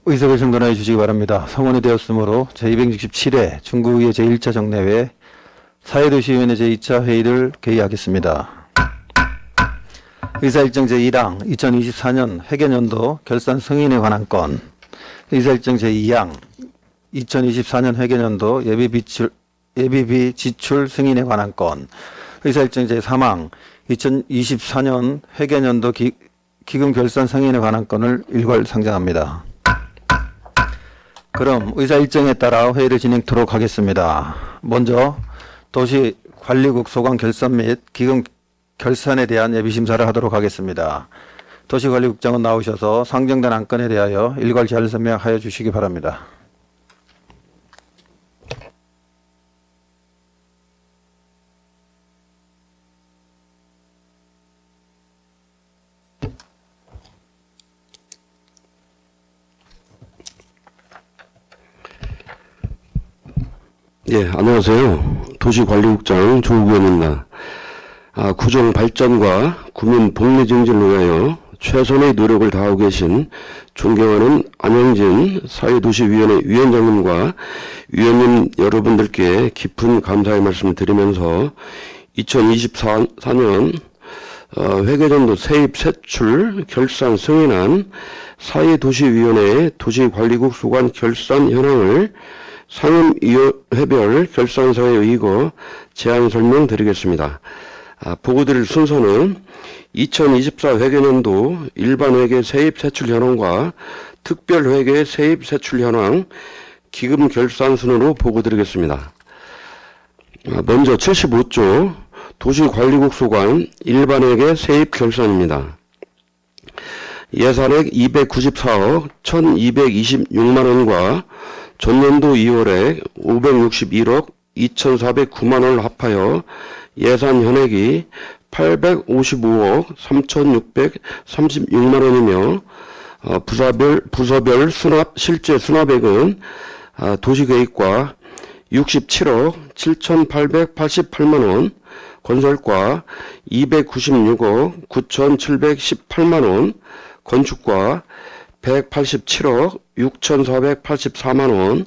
의석을 정돈하여 주시기 바랍니다. 성원이 되었으므로 제267회 중구의회 제1차 정례회 사회도시위원회 제2차 회의를 개의하겠습니다. 의사일정 제1항 2024년 회계연도 결산 승인에 관한 건, 의사일정 제2항 2024년 회계연도 예비비 지출 승인에 관한 건, 의사일정 제3항 2024년 회계연도 기금 결산 승인에 관한 건을 일괄 상정합니다. 그럼 의사일정에 따라 회의를 진행토록 하겠습니다. 먼저 도시관리국 소관 결산 및 기금 결산에 대한 예비심사를 하도록 하겠습니다. 도시관리국장은 나오셔서 상정된 안건에 대하여 일괄 잘 설명하여 주시기 바랍니다. 예, 안녕하세요. 도시관리국장 조국위원입니다. 구정 발전과 구민 복리 증진을 위하여 최선의 노력을 다하고 계신 존경하는 안영진 사회도시위원회 위원장님과 위원님 여러분들께 깊은 감사의 말씀을 드리면서 2024년 회계연도 세입 세출 결산 승인안 사회도시위원회 도시관리국 소관 결산 현황을 상임위원회별 결산서에 의거 제안 설명드리겠습니다. 보고드릴 순서는 2024 회계연도 일반회계 세입 세출 현황과 특별회계 세입 세출 현황 기금 결산 순으로 보고드리겠습니다. 먼저 75조 도시관리국 소관 일반회계 세입 결산입니다. 예산액 294억 1226만원과 전년도 2월에 561억 2409만원을 합하여 예산 현액이 855억 3636만원이며 부서별 실제 수납액은 도시계획과 67억 7888만원, 건설과 296억 9718만원, 건축과 187억 6484만원,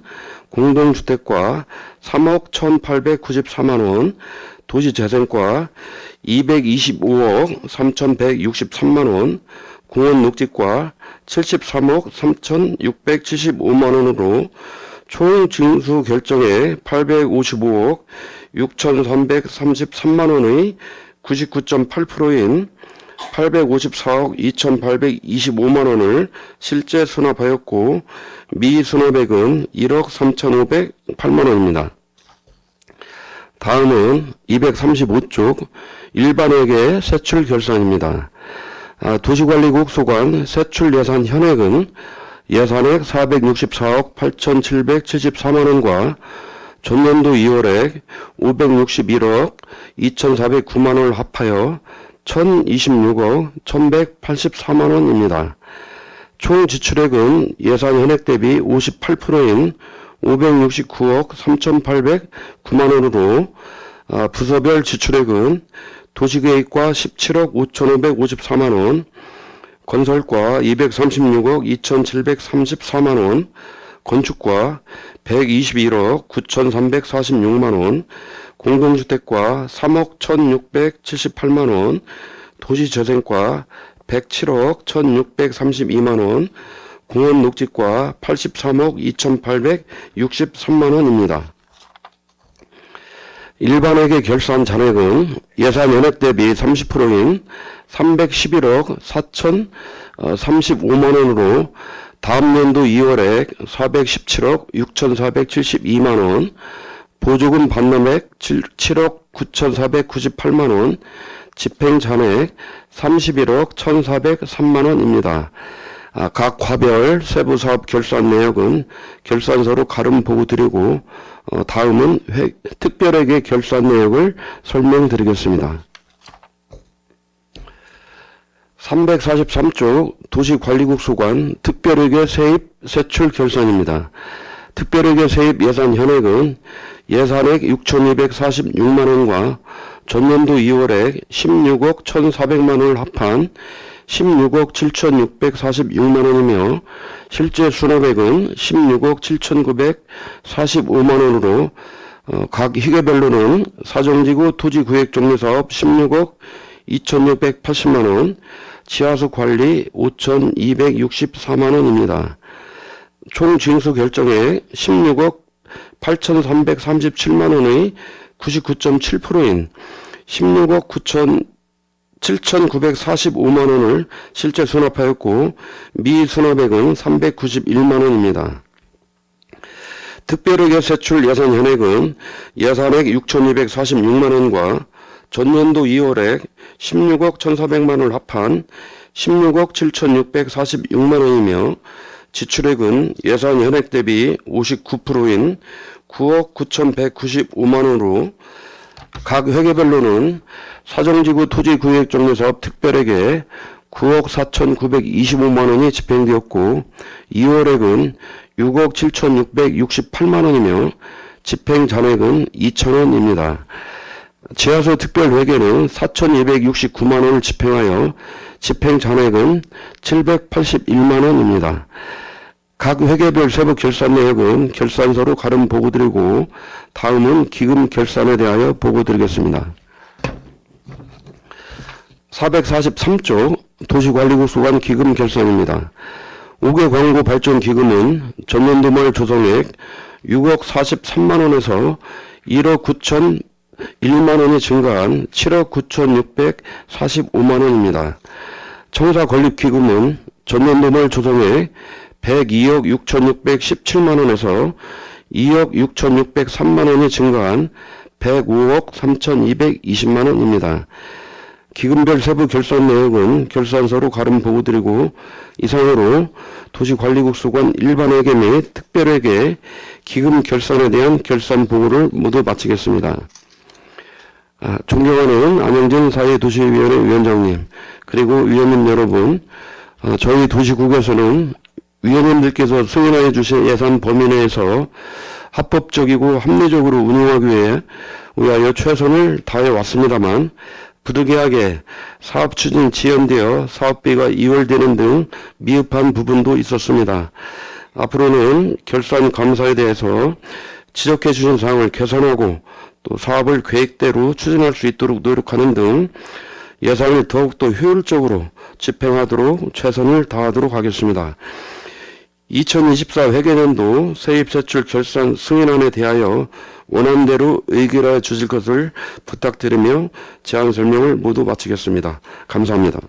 공동주택과 3억 1894만원, 도시재생과 225억 3163만원, 공원녹지과 73억 3675만원으로 총 징수 결정액 855억 6333만원의 99.8%인 854억 2825만원을 실제 수납하였고 미수납액은 1억 3508만원입니다. 다음은 235쪽 일반회계 세출 결산입니다. 도시관리국 소관 세출 예산 현액은 예산액 464억 8774만원과 전년도 2월액 561억 2409만원을 합하여 1026억 1184만원입니다. 총 지출액은 예산 현액 대비 58%인 569억 3809만원으로 부서별 지출액은 도시계획과 17억 5554만원, 건설과 236억 2734만원, 건축과 121억 9346만원, 공동주택과 3억 1678만원, 도시재생과 107억 1632만원, 공원녹지과 83억 2863만원입니다. 일반회계 결산 잔액은 예산 연액 대비 30%인 311억 4035만원으로 다음 연도 2월액 417억 6472만원, 보조금 반납액 7억 9498만원, 집행잔액 31억 1403만원입니다. 각 과별 세부사업 결산 내역은 결산서로 가름 보고드리고 다음은 특별회계 결산 내역을 설명드리겠습니다. 343조 도시관리국 소관 특별회계 세입 세출 결산입니다. 특별회계 세입 예산 현액은 예산액 6,246만원과 전년도 2월액 16억 1,400만원을 합한 16억 7,646만 원이며 실제 수납액은 16억 7,945만 원으로 각 희개별로는 사정지구 토지구획정리사업 16억 2,680만 원, 지하수 관리 5,264만 원입니다. 총 징수 결정액 16억 8,337만 원의 99.7%인 16억 7,945만 원을 실제 수납하였고 미수납액은 391만 원입니다. 특별회계 세출 예산 현액은 예산액 6,246만 원과 전년도 2월액 16억 1,400만 원을 합한 16억 7,646만 원이며 지출액은 예산 현액 대비 59%인 9억 9,195만 원으로 각 회계별로는 사정지구 토지구획정리사업 특별회계 9억 4,925만 원이 집행되었고 2월액은 6억 7,668만 원이며 집행 잔액은 2,000원입니다. 지하수 특별회계는 4,269만 원을 집행하여 집행 잔액은 781만 원입니다. 각 회계별 세부 결산 내역은 결산서로 가름 보고드리고 다음은 기금 결산에 대하여 보고드리겠습니다. 443조 도시관리국 소관 기금 결산입니다. 5개 광고 발전 기금은 전년도 말 조성액 6억 43만 원에서 1억 9,001만 원이 증가한 7억 9,645만 원입니다. 청사 건립 기금은 전년도 말 조성액 102억 6,617만 원에서 2억 6,603만 원이 증가한 105억 3,220만 원입니다. 기금별 세부 결산 내역은 결산서로 가름 보고드리고 이상으로 도시관리국 소관 일반회계 및 특별회계 기금 결산에 대한 결산 보고를 모두 마치겠습니다. 존경하는 안영진 사회도시위원회 위원장님 그리고 위원님 여러분, 저희 도시국에서는 위원님들께서 승인하여 주신 예산 범위 내에서 합법적이고 합리적으로 운영하기 위하여 최선을 다해 왔습니다만 부득이하게 사업 추진 지연되어 사업비가 이월되는 등 미흡한 부분도 있었습니다. 앞으로는 결산 감사에 대해서 지적해 주신 사항을 개선하고 또 사업을 계획대로 추진할 수 있도록 노력하는 등 예산을 더욱더 효율적으로 집행하도록 최선을 다하도록 하겠습니다. 2024 회계년도 세입세출 결산 승인안에 대하여 원안대로 의결해 주실 것을 부탁드리며 제안 설명을 모두 마치겠습니다. 감사합니다.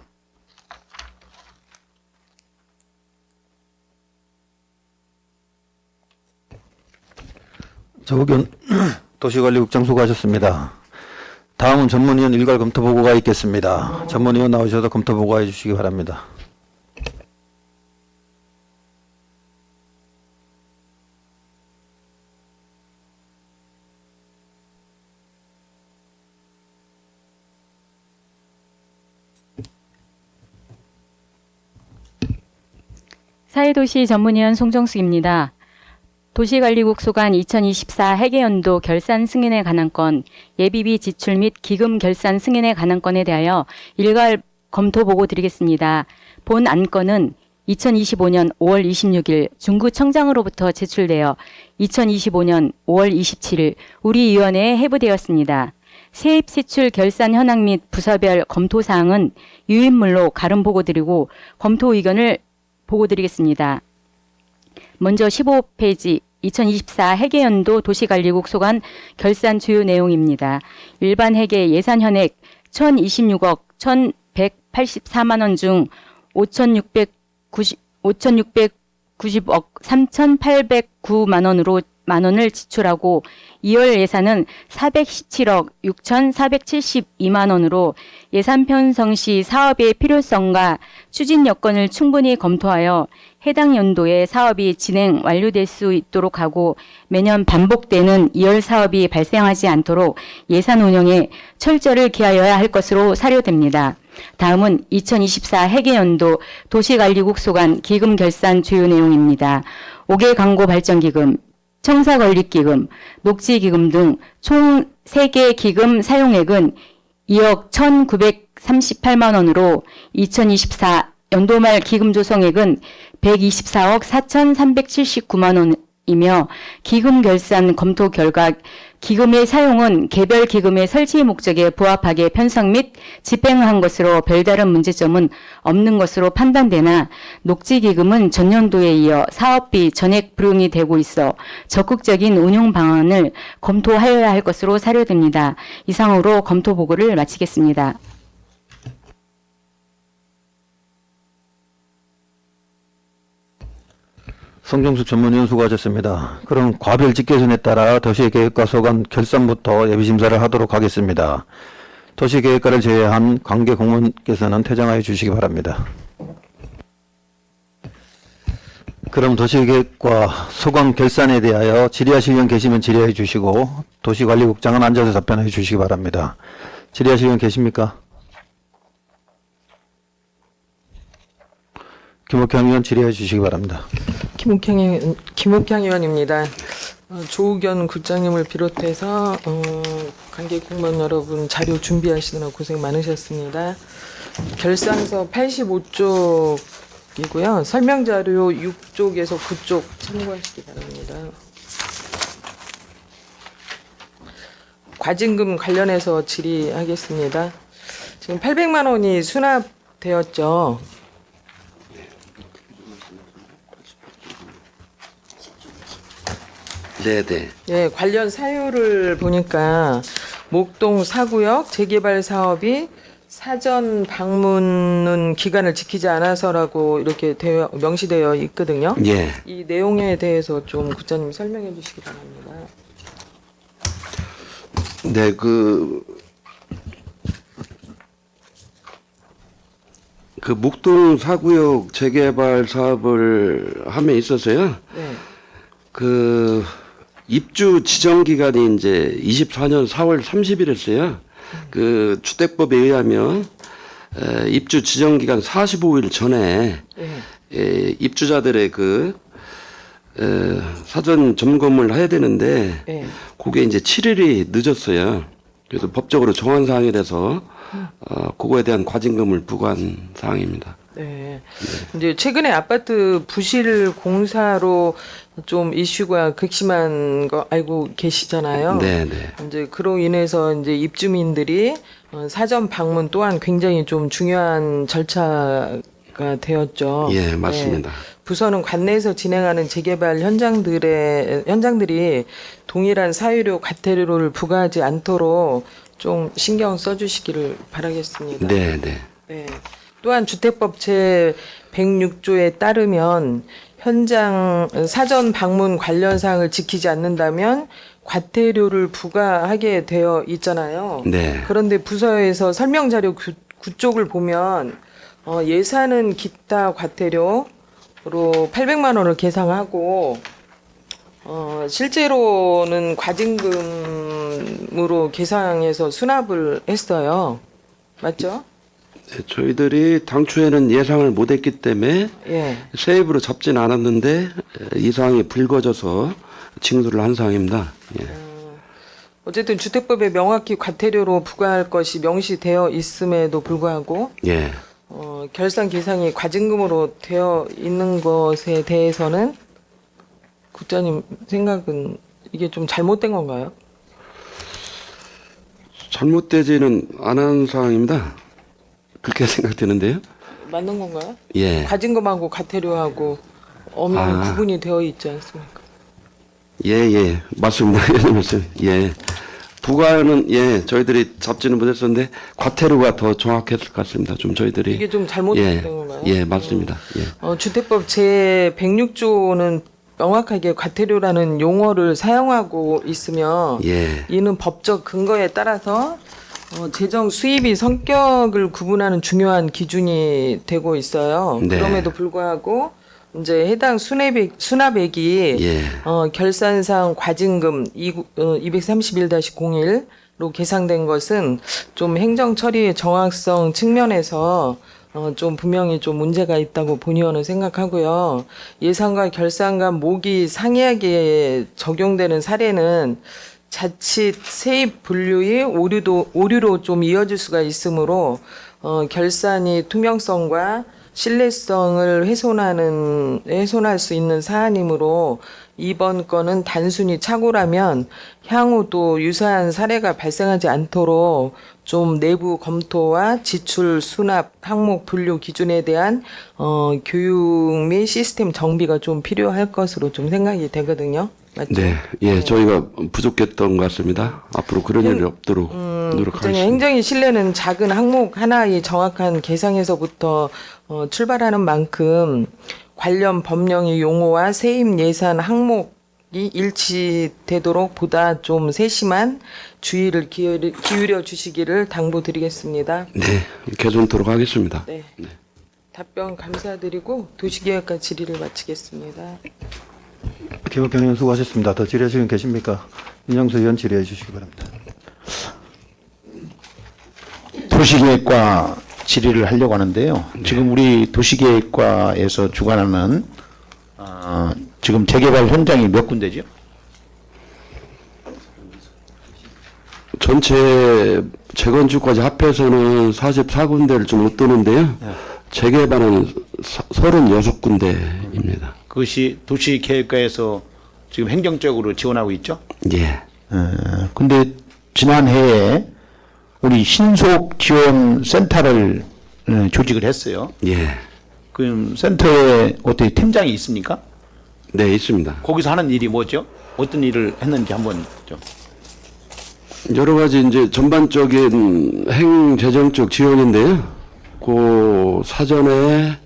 조국현 도시관리국장 수고하셨습니다. 다음은 전문위원 일괄 검토 보고가 있겠습니다. 전문위원 나오셔서 검토 보고해 주시기 바랍니다. 사회도시 전문위원 송정숙입니다. 도시관리국 소관 2024 회계연도 결산 승인에 관한 건, 예비비 지출 및 기금 결산 승인에 관한 건에 대하여 일괄 검토 보고 드리겠습니다. 본 안건은 2025년 5월 26일 중구청장으로부터 제출되어 2025년 5월 27일 우리 위원회에 회부되었습니다. 세입세출 결산 현황 및 부서별 검토사항은 유인물로 가름 보고 드리고 검토 의견을 보고 드리겠습니다. 먼저 15페이지 2024 회계연도 도시관리국 소관 결산 주요 내용입니다. 일반 회계 예산 현액 1,026억 1,184만 원 중 5,690억 3,809만 원을 지출하고 2월 예산은 417억 6,472만 원으로 예산 편성 시 사업의 필요성과 추진 여건을 충분히 검토하여 해당 연도에 사업이 진행 완료될 수 있도록 하고 매년 반복되는 2월 사업이 발생하지 않도록 예산 운영에 철저를 기하여야 할 것으로 사료됩니다. 다음은 2024 회계연도 도시관리국 소관 기금 결산 주요 내용입니다. 5개 광고 발전기금, 청사건립기금, 녹지기금 등 총 3개 기금 사용액은 2억 238만 원으로 2024 연도말 기금 조성액은 124억 4,379만 원이며 기금 결산 검토 결과 기금의 사용은 개별 기금의 설치 목적에 부합하게 편성 및 집행한 것으로 별다른 문제점은 없는 것으로 판단되나 녹지기금은 전년도에 이어 사업비 전액 불용이 되고 있어 적극적인 운용 방안을 검토하여야 할 것으로 사료됩니다. 이상으로 검토 보고를 마치겠습니다. 송정수 전문위원 수고하셨습니다. 그럼 과별 직계선에 따라 도시계획과 소관 결산부터 예비심사를 하도록 하겠습니다. 도시계획과를 제외한 관계 공무원께서는 퇴장하여 주시기 바랍니다. 그럼 도시계획과 소관 결산에 대하여 질의하실 의원 계시면 질의해 주시고 도시관리국장은 앉아서 답변해 주시기 바랍니다. 질의하실 의원 계십니까? 김옥향 의원 질의해 주시기 바랍니다. 김옥향 의원입니다. 조우견 국장님을 비롯해서 관계 공무원 여러분 자료 준비하시느라 고생 많으셨습니다. 결산서 85쪽이고요. 설명자료 6쪽에서 9쪽 참고하시기 바랍니다. 과징금 관련해서 질의하겠습니다. 지금 800만 원이 수납되었죠. 네네. 예, 관련 사유를 보니까 목동 4구역 재개발 사업이 사전 방문은 기간을 지키지 않아서라고 이렇게 명시되어 있거든요. 예. 이 내용에 대해서 좀 국장님 설명해 주시기 바랍니다. 네, 그 목동 4구역 재개발 사업을 함에 있어서요. 네. 그 입주 지정 기간이 이제 24년 4월 30일이었어요. 그 주택법에 의하면 입주 지정 기간 45일 전에 입주자들의 그 사전 점검을 해야 되는데 그게 이제 7일이 늦었어요. 그래서 법적으로 정한 사항에 대해서 그거에 대한 과징금을 부과한 사항입니다. 네. 이제 최근에 아파트 부실 공사로 좀 이슈가 극심한 거 알고 계시잖아요. 네, 네. 이제 그로 인해서 이제 입주민들이 사전 방문 또한 굉장히 좀 중요한 절차가 되었죠. 예, 맞습니다. 네. 부서는 관내에서 진행하는 재개발 현장들이 동일한 사유료 과태료를 부과하지 않도록 좀 신경 써주시기를 바라겠습니다. 네, 네. 네. 또한 주택법 제 106조에 따르면 현장 사전 방문 관련 사항을 지키지 않는다면 과태료를 부과하게 되어 있잖아요. 네. 그런데 부서에서 설명 자료 9쪽을 보면 예산은 기타 과태료로 800만 원을 계상하고 실제로는 과징금으로 계상해서 수납을 했어요. 맞죠? 네, 저희들이 당초에는 예상을 못했기 때문에 예. 세입으로 잡지는 않았는데 이 사항이 불거져서 징수를 한 사항입니다. 예. 어쨌든 주택법에 명확히 과태료로 부과할 것이 명시되어 있음에도 불구하고 예. 결산 계상이 과징금으로 되어 있는 것에 대해서는 국장님 생각은 이게 좀 잘못된 건가요? 잘못되지는 않은 사항입니다. 그렇게 생각되는데요. 맞는 건가요? 예. 과징금하고 과태료하고 엄연 구분이 되어 있지 않습니까? 예, 예. 맞습니다. 예. 부과는 예, 저희들이 잡지는 못했었는데 과태료가 더 정확했을 것 같습니다. 좀 저희들이 이게 좀 잘못된 건가요? 예, 맞습니다. 예. 주택법 제 106조는 명확하게 과태료라는 용어를 사용하고 있으며 예. 이는 법적 근거에 따라서 재정 수입이 성격을 구분하는 중요한 기준이 되고 있어요. 네. 그럼에도 불구하고 이제 해당 수납액이 예. 결산상 과징금 231-01로 계상된 것은 좀 행정 처리의 정확성 측면에서 좀 분명히 좀 문제가 있다고 본의원은 생각하고요. 예산과 결산과 모기 상이하게 적용되는 사례는 자칫 세입 분류의 오류로 좀 이어질 수가 있으므로 결산이 투명성과 신뢰성을 훼손할 수 있는 사안이므로 이번 건은 단순히 착오라면 향후 또 유사한 사례가 발생하지 않도록 좀 내부 검토와 지출 수납 항목 분류 기준에 대한 교육 및 시스템 정비가 좀 필요할 것으로 좀 생각이 되거든요. 맞죠? 네, 예, 저희가 부족했던 것 같습니다. 앞으로 그런 일이 없도록 노력하겠습니다. 행정의 신뢰는 작은 항목 하나의 정확한 계상에서부터 출발하는 만큼 관련 법령의 용어와 세입 예산 항목이 일치되도록 보다 좀 세심한 주의를 기울여 주시기를 당부드리겠습니다. 네, 개선토록 하겠습니다. 네. 답변 감사드리고 도시계획과 질의를 마치겠습니다. 김학경 의원 수고하셨습니다. 더 질의하시는 분 계십니까? 윤영수 의원 질의해 주시기 바랍니다. 도시계획과 질의를 하려고 하는데요. 지금 우리 도시계획과에서 주관하는 지금 재개발 현장이 몇 군데죠? 전체 재건축까지 합해서는 44군데를 좀 웃도는데요. 재개발은 36군데입니다. 그것이 도시계획과에서 지금 행정적으로 지원하고 있죠? 예. 근데 지난해에 우리 신속 지원 센터를 조직을 했어요. 예. 그럼 센터에 어떻게 팀장이 있습니까? 네, 있습니다. 거기서 하는 일이 뭐죠? 어떤 일을 했는지 한번 좀. 여러 가지 이제 전반적인 행재정적 지원인데요. 그 사전에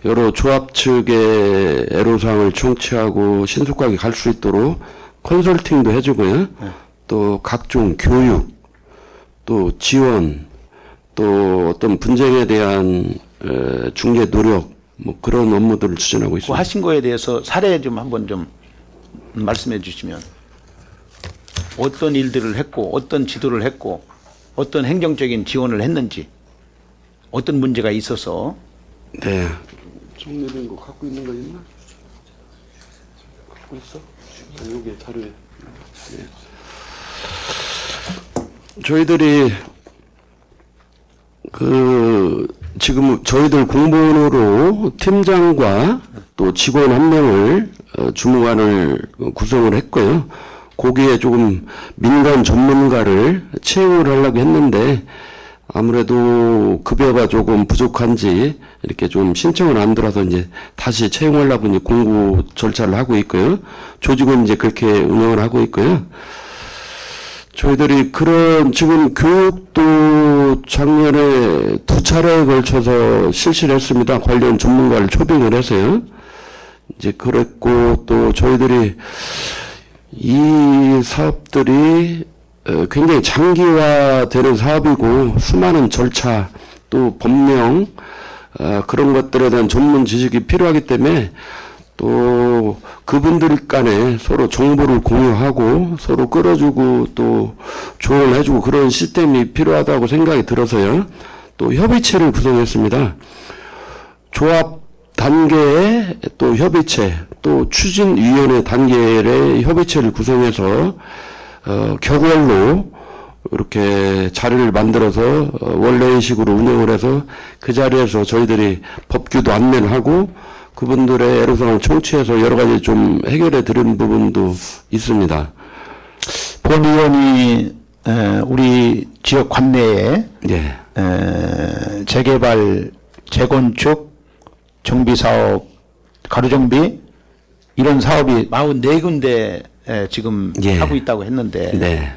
여러 조합 측의 애로사항을 총치하고 신속하게 갈 수 있도록 컨설팅도 해주고요. 또 각종 교육, 또 지원, 또 어떤 분쟁에 대한 중재 노력, 뭐 그런 업무들을 추진하고 그 있습니다. 하신 거에 대해서 사례 좀 한번 좀 말씀해 주시면 어떤 일들을 했고 어떤 지도를 했고 어떤 행정적인 지원을 했는지 어떤 문제가 있어서 네. 정리된 거 갖고 있는 거 있나? 갖고 있어? 여기 자료에. 네. 저희들이 지금 저희들 공무원으로 팀장과 또 직원 한 명을 주무관을 구성을 했고요. 거기에 조금 민간 전문가를 채용을 하려고 했는데 아무래도 급여가 조금 부족한지 이렇게 좀 신청을 안 들어서 이제 다시 채용하려고 이제 공고 절차를 하고 있고요. 조직은 이제 그렇게 운영을 하고 있고요. 저희들이 그런 지금 교육도 작년에 2차례에 걸쳐서 실시를 했습니다. 관련 전문가를 초빙을 해서요. 이제 그랬고 또 저희들이 이 사업들이 굉장히 장기화되는 사업이고 수많은 절차 또 법령 그런 것들에 대한 전문 지식이 필요하기 때문에 또 그분들 간에 서로 정보를 공유하고 서로 끌어주고 또 조언해주고 그런 시스템이 필요하다고 생각이 들어서요. 또 협의체를 구성했습니다. 조합 단계의 또 협의체 또 추진위원회 단계의 협의체를 구성해서 격월로 이렇게 자리를 만들어서 원래식으로 운영을 해서 그 자리에서 저희들이 법규도 안내를 하고 그분들의 애로사항을 청취해서 여러 가지 좀 해결해 드리는 부분도 있습니다. 본 의원이 우리 지역 관내에 예. 재개발, 재건축, 정비사업, 가로정비 이런 사업이 44군데 지금 예. 하고 있다고 했는데 네.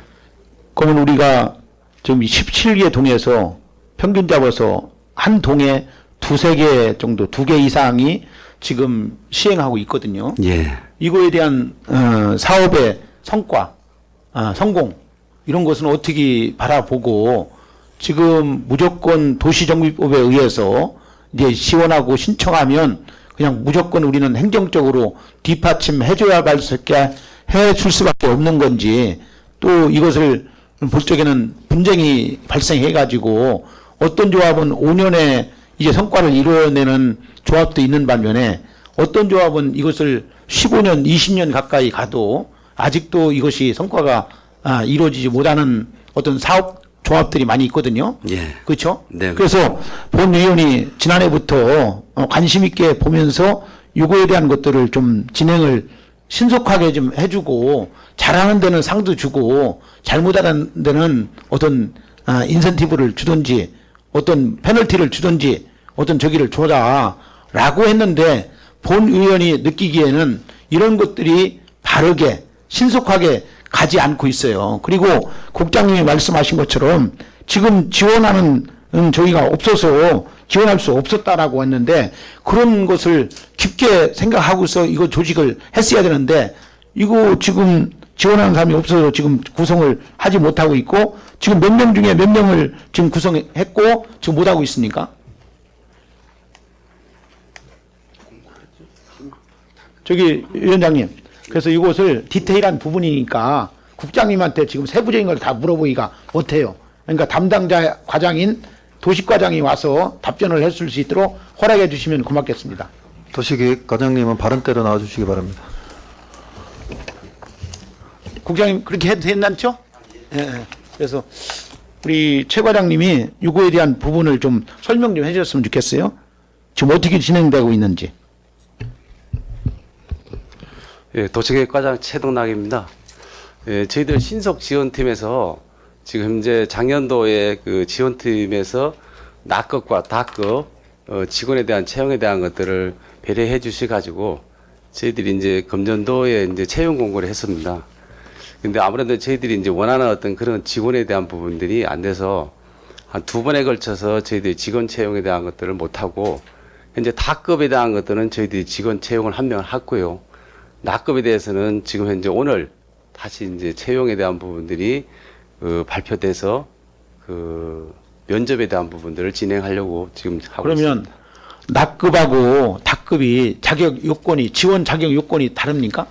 그러면 우리가 지금 17개 동에서 평균 잡아서 한 동에 2-3개 정도, 2개 이상이 지금 시행하고 있거든요. 예. 이거에 대한 사업의 성과, 성공 이런 것은 어떻게 바라보고 지금 무조건 도시정비법에 의해서 이제 지원하고 신청하면 그냥 무조건 우리는 행정적으로 뒷받침해줘야 해줄 수밖에 없는 건지 또 이것을 볼 적에는 분쟁이 발생해가지고 어떤 조합은 5년에 이제 성과를 이뤄내는 조합도 있는 반면에 어떤 조합은 이것을 15년, 20년 가까이 가도 아직도 이것이 성과가 이루어지지 못하는 어떤 사업 조합들이 많이 있거든요. 예. 그렇죠? 네. 그래서 본 의원이 지난해부터 관심 있게 보면서 요거에 대한 것들을 좀 진행을 신속하게 좀 해주고 잘하는 데는 상도 주고 잘못하는 데는 어떤 인센티브를 주든지 어떤 페널티를 주든지 어떤 저기를 줘라라고 했는데 본 의원이 느끼기에는 이런 것들이 바르게 신속하게 가지 않고 있어요. 그리고 국장님이 말씀하신 것처럼 지금 지원하는 저희가 없어서 지원할 수 없었다라고 했는데 그런 것을 깊게 생각하고서 이거 조직을 했어야 되는데 이거 지금 지원하는 사람이 없어서 지금 구성을 하지 못하고 있고 지금 몇 명 중에 몇 명을 지금 구성했고 지금 못하고 있습니까? 저기 위원장님, 그래서 이것을 디테일한 부분이니까 국장님한테 지금 세부적인 걸 다 물어보기가 못해요. 그러니까 담당자 과장인 도시과장이 와서 답변을 했을 수 있도록 허락해 주시면 고맙겠습니다. 도시기획과장님은 발언대로 나와주시기 바랍니다. 국장님 그렇게 해도 된다죠? 예. 그래서 우리 최 과장님이 이거에 대한 부분을 좀 설명 좀 해주셨으면 좋겠어요. 지금 어떻게 진행되고 있는지. 예, 도시계획과장 최동락입니다. 예, 저희들 신속 지원팀에서 지금 현재 작년도에 그 지원팀에서 낙급과 다급 직원에 대한 채용에 대한 것들을 배려해 주셔가지고 저희들이 이제 금년도에 이제 채용 공고를 했습니다. 근데 아무래도 저희들이 이제 원하는 어떤 그런 직원에 대한 부분들이 안 돼서 한 2번에 걸쳐서 저희들이 직원 채용에 대한 것들을 못하고 현재 다급에 대한 것들은 저희들이 직원 채용을 한 명을 했고요. 낙급에 대해서는 지금 현재 오늘 다시 이제 채용에 대한 부분들이 발표돼서 그 면접에 대한 부분들을 진행하려고 지금 하고 그러면 있습니다. 낙급하고 다급이 자격 요건이 지원 자격 요건이 다릅니까?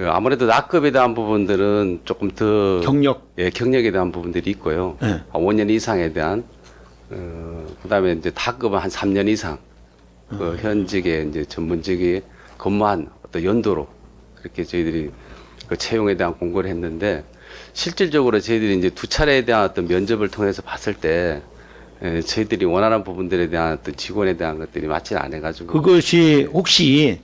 아무래도 낙급에 대한 부분들은 조금 더 경력. 예, 경력에 대한 부분들이 있고요. 네. 5년 이상에 대한 그다음에 이제 다급은 한 3년 이상 그 현직에 이제 전문직에 근무한 어떤 연도로 그렇게 저희들이 그 채용에 대한 공고를 했는데 실질적으로 저희들이 이제 2차례에 대한 어떤 면접을 통해서 봤을 때 저희들이 원하는 부분들에 대한 어떤 직원에 대한 것들이 맞지 않아가지고 그것이 혹시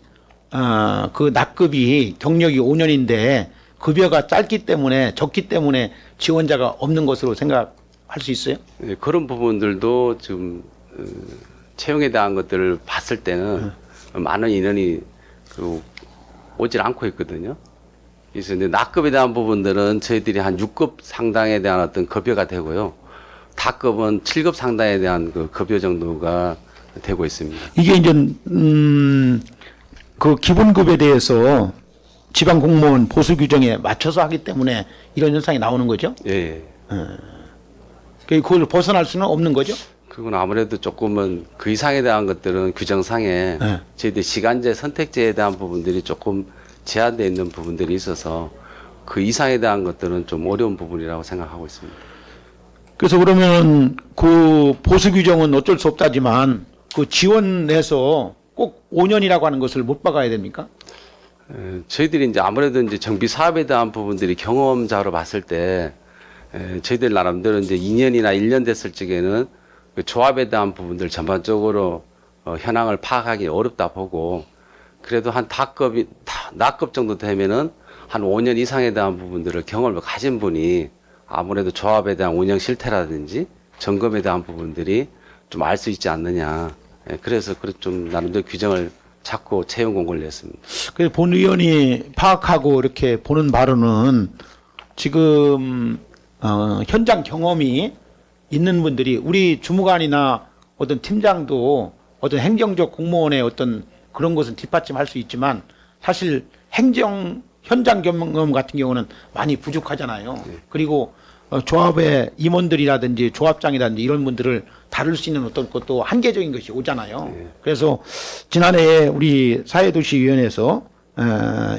그 낙급이 경력이 5년인데 급여가 짧기 때문에 적기 때문에 지원자가 없는 것으로 생각할 수 있어요? 예, 그런 부분들도 지금 채용에 대한 것들을 봤을 때는 많은 인원이 오질 않고 있거든요. 그래서 이제 낙급에 대한 부분들은 저희들이 한 6급 상당에 대한 어떤 급여가 되고요. 다급은 7급 상당에 대한 그 급여 정도가 되고 있습니다. 이게 이제 그 기본급에 대해서 지방 공무원 보수 규정에 맞춰서 하기 때문에 이런 현상이 나오는 거죠. 예. 그걸 벗어날 수는 없는 거죠. 그건 아무래도 조금은 그 이상에 대한 것들은 규정상에 네. 저희들 시간제 선택제에 대한 부분들이 조금 제한되어 있는 부분들이 있어서 그 이상에 대한 것들은 좀 어려운 부분이라고 생각하고 있습니다. 그래서 그러면 그 보수 규정은 어쩔 수 없다지만 그 지원해서 꼭 5년이라고 하는 것을 못 박아야 됩니까? 저희들이 이제 아무래도 이제 정비 사업에 대한 부분들이 경험자로 봤을 때 저희들 나름대로 이제 2년이나 1년 됐을 적에는 그 조합에 대한 부분들 전반적으로 현황을 파악하기 어렵다 보고 그래도 한 낙급 정도 되면은 한 5년 이상에 대한 부분들을 경험을 가진 분이 아무래도 조합에 대한 운영 실태라든지 점검에 대한 부분들이 좀 알 수 있지 않느냐. 그래서 좀 나름대로 규정을 잡고 채용 공고를 냈습니다. 그래서 본 의원이 파악하고 이렇게 보는 바로는 지금 현장 경험이 있는 분들이 우리 주무관이나 어떤 팀장도 어떤 행정적 공무원의 어떤 그런 것은 뒷받침할 수 있지만 사실 현장 경험 같은 경우는 많이 부족하잖아요. 네. 그리고 조합의 임원들이라든지 조합장이라든지 이런 분들을 다룰 수 있는 어떤 것도 한계적인 것이 오잖아요. 네. 그래서 지난해 우리 사회도시위원회에서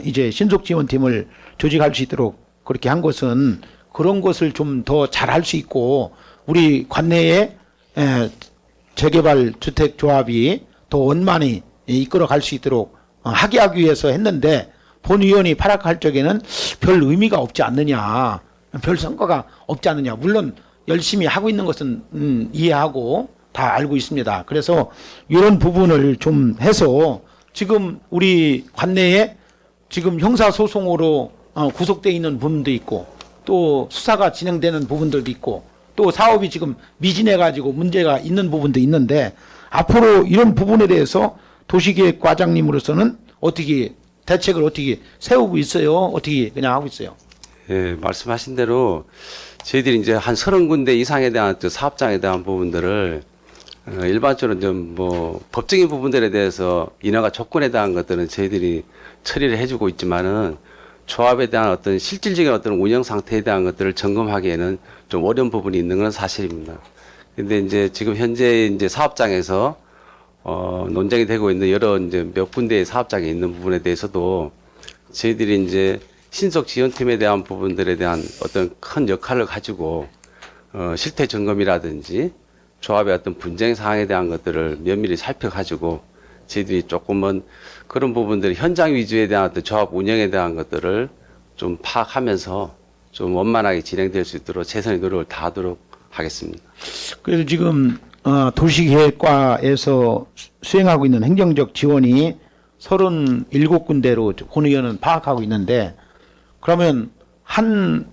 이제 신속지원팀을 조직할 수 있도록 그렇게 한 것은 그런 것을 좀 더 잘할 수 있고 우리 관내에 재개발 주택조합이 더 원만히 이끌어갈 수 있도록 하게 하기 위해서 했는데 본 의원이 파악할 적에는 별 의미가 없지 않느냐, 별 성과가 없지 않느냐. 물론 열심히 하고 있는 것은 이해하고 다 알고 있습니다. 그래서 이런 부분을 좀 해서 지금 우리 관내에 지금 형사소송으로 구속되어 있는 부분도 있고 또 수사가 진행되는 부분들도 있고 또 사업이 지금 미진해가지고 문제가 있는 부분도 있는데 앞으로 이런 부분에 대해서 도시계획과장님으로서는 어떻게 대책을 어떻게 세우고 있어요? 어떻게 그냥 하고 있어요? 예, 말씀하신 대로 저희들이 이제 한 30군데 이상에 대한 사업장에 대한 부분들을 일반적으로 좀 뭐 법적인 부분들에 대해서 인허가 조건에 대한 것들은 저희들이 처리를 해주고 있지만은 조합에 대한 어떤 실질적인 어떤 운영 상태에 대한 것들을 점검하기에는 좀 어려운 부분이 있는 건 사실입니다. 근데 이제 지금 현재 이제 사업장에서 논쟁이 되고 있는 여러 이제 몇 군데의 사업장에 있는 부분에 대해서도 저희들이 이제 신속 지원팀에 대한 부분들에 대한 어떤 큰 역할을 가지고 실태 점검이라든지 조합의 어떤 분쟁 사항에 대한 것들을 면밀히 살펴가지고 저희들이 조금은 그런 부분들 현장 위주에 대한 어떤 조합 운영에 대한 것들을 좀 파악하면서 좀 원만하게 진행될 수 있도록 최선의 노력을 다하도록 하겠습니다. 그래서 지금 도시계획과에서 수행하고 있는 행정적 지원이 37군데로 권 의원은 파악하고 있는데 그러면 한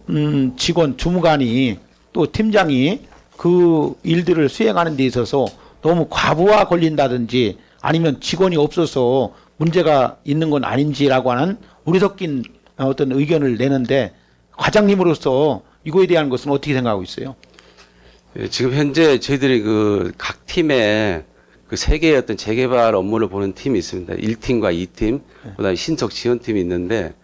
직원 주무관이 또 팀장이 그 일들을 수행하는 데 있어서 너무 과부하 걸린다든지 아니면 직원이 없어서 문제가 있는 건 아닌지라고 하는 우리 섞인 어떤 의견을 내는데 과장님으로서 이거에 대한 것은 어떻게 생각하고 있어요? 예, 지금 현재 저희들이 그 각 팀에 그 세 개의 어떤 재개발 업무를 보는 팀이 있습니다. 1팀과 2팀, 그다음에 신속 지원팀이 있는데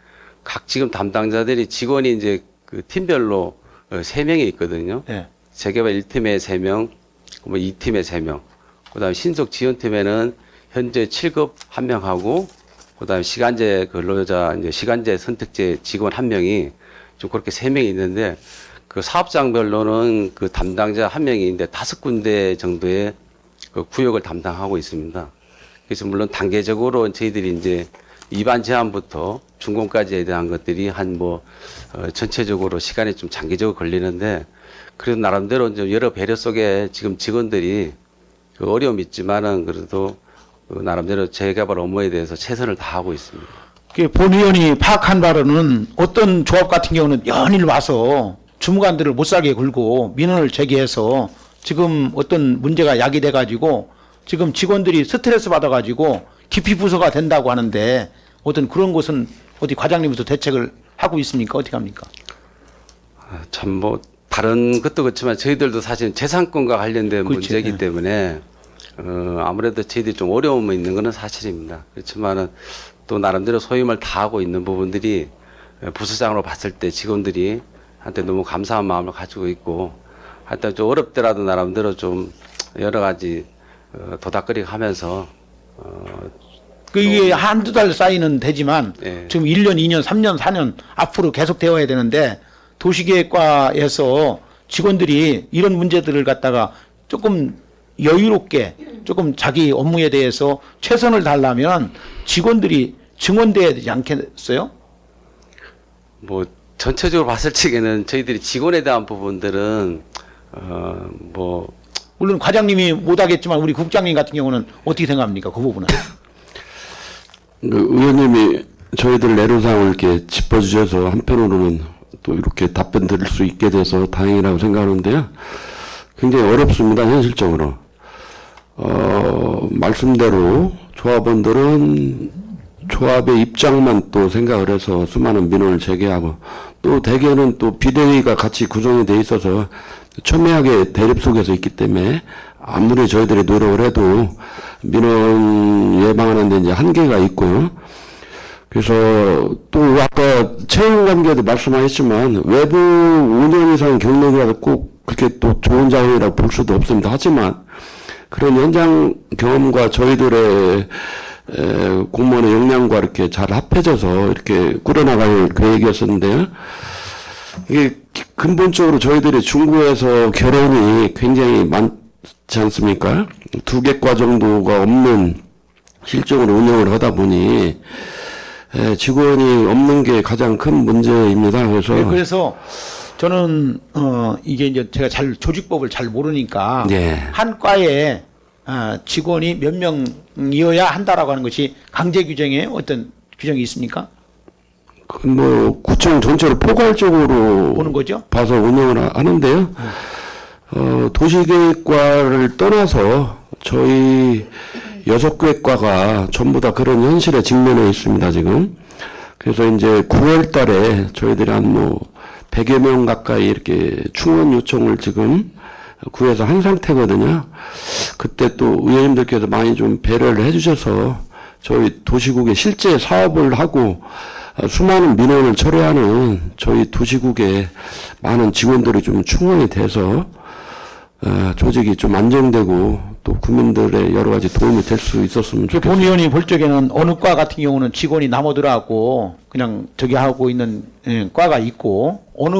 각 지금 담당자들이 직원이 이제 그 팀별로 3명이 있거든요. 네. 재개발 1팀에 3명, 뭐 2팀에 3명, 그다음에 신속 지원팀에는 현재 7급 1명하고 그다음에 시간제 근로자 이제 시간제 선택제 직원 1명이 좀 그렇게 3명이 있는데 그 사업장별로는 그 담당자 1명이 있는데 5군데 정도의 그 구역을 담당하고 있습니다. 그래서 물론 단계적으로 저희들이 이제 입안 제한부터 준공까지에 대한 것들이 한 뭐 전체적으로 시간이 좀 장기적으로 걸리는데 그래도 나름대로 좀 여러 배려 속에 지금 직원들이 그 어려움이 있지만은 그래도 그 나름대로 재개발 업무에 대해서 최선을 다하고 있습니다. 본 의원이 파악한 바로는 어떤 조합 같은 경우는 연일 와서 주무관들을 못 살게 굴고 민원을 제기해서 지금 어떤 문제가 야기돼 가지고 지금 직원들이 스트레스 받아 가지고 기피 부서가 된다고 하는데 어떤 그런 것은 어디 과장님부터 대책을 하고 있습니까? 어떻게 합니까? 참 뭐 다른 것도 그렇지만 저희들도 사실 재산권과 관련된 그렇지. 문제이기 때문에 아무래도 저희들이 좀 어려움이 있는 것은 사실입니다. 그렇지만은 또 나름대로 소임을 다하고 있는 부분들이 부서장으로 봤을 때 직원들이 한테 너무 감사한 마음을 가지고 있고 하여튼 좀 어렵더라도 나름대로 좀 여러 가지 도닥거리 하면서 이게 한두 달 사이는 되지만 예. 지금 1년, 2년, 3년, 4년 앞으로 계속 되어야 되는데 도시계획과에서 직원들이 이런 문제들을 갖다가 조금 여유롭게 조금 자기 업무에 대해서 최선을 다하려면 직원들이 증원돼야 되지 않겠어요? 뭐 전체적으로 봤을 적에는 저희들이 직원에 대한 부분들은 뭐 물론 과장님이 못하겠지만 우리 국장님 같은 경우는 어떻게 생각합니까? 그 부분은. 그 의원님이 저희들 내로사항을 이렇게 짚어주셔서 한편으로는 또 이렇게 답변 드릴 수 있게 돼서 다행이라고 생각하는데요. 굉장히 어렵습니다, 현실적으로. 말씀대로 조합원들은 조합의 입장만 또 생각을 해서 수많은 민원을 제기하고 또 대개는 또 비대위가 같이 구성이 돼 있어서 첨예하게 대립 속에서 있기 때문에 아무리 저희들이 노력을 해도 민원 예방하는 데 이제 한계가 있고요. 그래서 또 아까 채용 관계도 말씀하셨지만 외부 5년 이상 경력이라도 꼭 그렇게 또 좋은 자원이라고 볼 수도 없습니다. 하지만 그런 현장 경험과 저희들의 공무원의 역량과 이렇게 잘 합해져서 이렇게 꾸려나갈 계획이었었는데요. 이게 근본적으로 저희들이 중구에서 결혼이 굉장히 많지 않습니까? 2개 과 정도가 없는 실적으로 운영을 하다 보니 직원이 없는 게 가장 큰 문제입니다. 그래서 저는 이게 이제 제가 잘 조직법을 잘 모르니까 예. 한 과에 직원이 몇 명이어야 한다라고 하는 것이 강제 규정에 어떤 규정이 있습니까? 뭐 구청 전체로 포괄적으로 보는 거죠? 봐서 운영을 하는데요. 도시계획과를 떠나서 저희 6개 과가 전부 다 그런 현실에 직면해 있습니다, 지금. 그래서 이제 9월 달에 저희들이 한 뭐 100여 명 가까이 이렇게 충원 요청을 지금 구해서 한 상태거든요. 그때 또 의원님들께서 많이 좀 배려를 해주셔서 저희 도시국에 실제 사업을 하고 수많은 민원을 처리하는 저희 도시국에 많은 직원들이 좀 충원이 돼서 조직이 좀 안정되고 또 국민들의 여러 가지 도움이 될 수 있었으면 본 좋겠습니다. 의원이 볼 적에는 어느 과 같은 경우는 직원이 남아들어갖고 그냥 저기 하고 있는 과가 있고 어느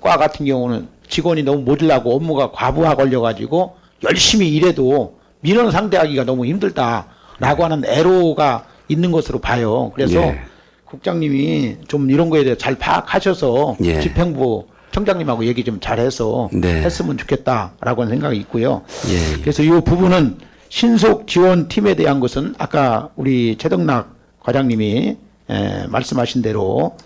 과 같은 경우는 직원이 너무 모자라고 업무가 과부하 걸려가지고 열심히 일해도 민원 상대하기가 너무 힘들다라고 하는 애로가 있는 것으로 봐요. 그래서 예. 국장님이 좀 이런 거에 대해 잘 파악하셔서 예. 집행부 청장님하고 얘기 좀 잘해서 네. 했으면 좋겠다라고 하는 생각이 있고요. 예. 그래서 이 부분은 신속 지원팀에 대한 것은 아까 우리 최덕락 과장님이 말씀하신 대로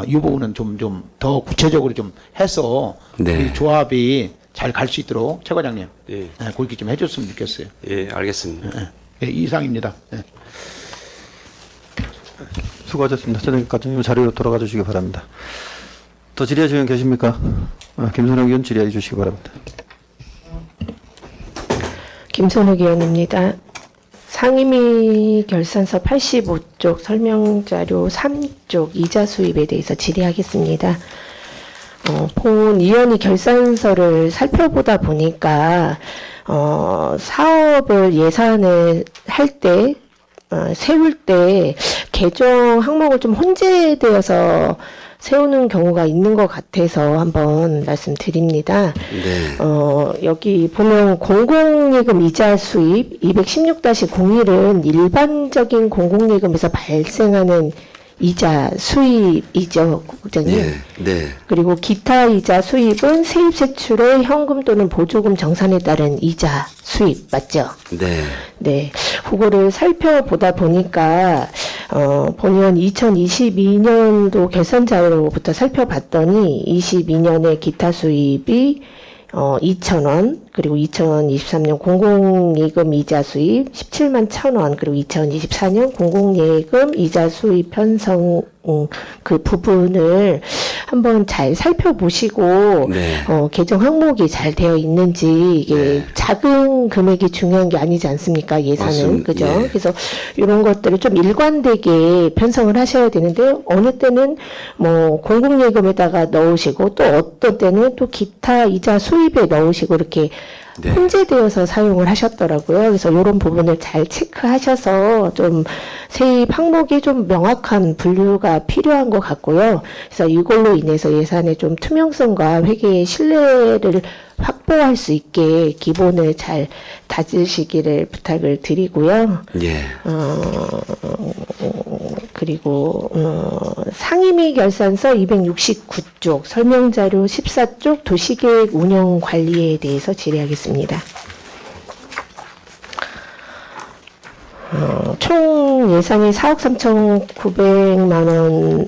이 부분은 좀 더 구체적으로 좀 해서 네. 우리 조합이 잘 갈 수 있도록 최 과장님 예, 그렇게 좀 해줬으면 좋겠어요. 예, 알겠습니다. 이상입니다. 수고하셨습니다. 최덕락 과장님 자리로 돌아가 주시기 바랍니다. 더 질의하 시간 계십니까? 김선영 의원 질의해 주시기 바랍니다. 김선욱 의원입니다. 상임위 결산서 85쪽 설명자료 3쪽 이자 수입에 대해서 질의하겠습니다. 본 의원이 결산서를 살펴보다 보니까 사업을 예산을 할 때 세울 때 개정 항목을 좀 혼재되어서 세우는 경우가 있는 것 같아서 한번 말씀드립니다. 네. 여기 보면 공공예금 이자 수입 216-01은 일반적인 공공예금에서 발생하는 이자 수입이죠, 국장님. 네. 네. 그리고 기타 이자 수입은 세입 세출의 현금 또는 보조금 정산에 따른 이자 수입 맞죠? 네. 네, 그거를 살펴보다 보니까 본 의원 2022년도 결산 자료부터 살펴봤더니 22년에 기타 수입이 2,000원, 그리고 2023년 공공예금 이자 수입 17만 1,000원, 그리고 2024년 공공예금 이자 수입 편성 그 부분을 한번 잘 살펴보시고 네. 개정 항목이 잘 되어 있는지 이게 네. 작은 금액이 중요한 게 아니지 않습니까? 예산은 맞습니다. 그죠? 예. 그래서 이런 것들을 좀 일관되게 편성을 하셔야 되는데 어느 때는 뭐 공공예금에다가 넣으시고 또 어떤 때는 또 기타 이자 수입에 넣으시고 이렇게 네. 혼재되어서 사용을 하셨더라고요. 그래서 이런 부분을 잘 체크하셔서 좀 세입 항목이 좀 명확한 분류가 필요한 것 같고요. 그래서 이걸로 인해서 예산의 좀 투명성과 회계의 신뢰를 확보할 수 있게 기본을 잘 다지시기를 부탁을 드리고요. 예. 그리고 상임위 결산서 269쪽 설명자료 14쪽 도시계획 운영 관리에 대해서 질의하겠습니다. 총 예산이 4억 3,900만 원,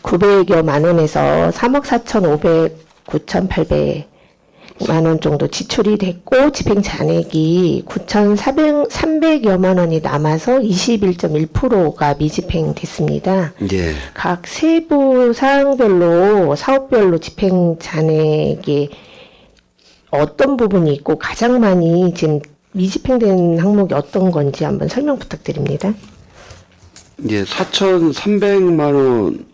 900여만 원에서 3억 4,500, 9,800만 원 정도 지출이 됐고 집행 잔액이 9,300여만 원이 남아서 21.1%가 미집행됐습니다. 예. 각 세부 사항별로 사업별로 집행 잔액이 어떤 부분이 있고 가장 많이 지금 미집행된 항목이 어떤 건지 한번 설명 부탁드립니다. 예, 4,300만 원,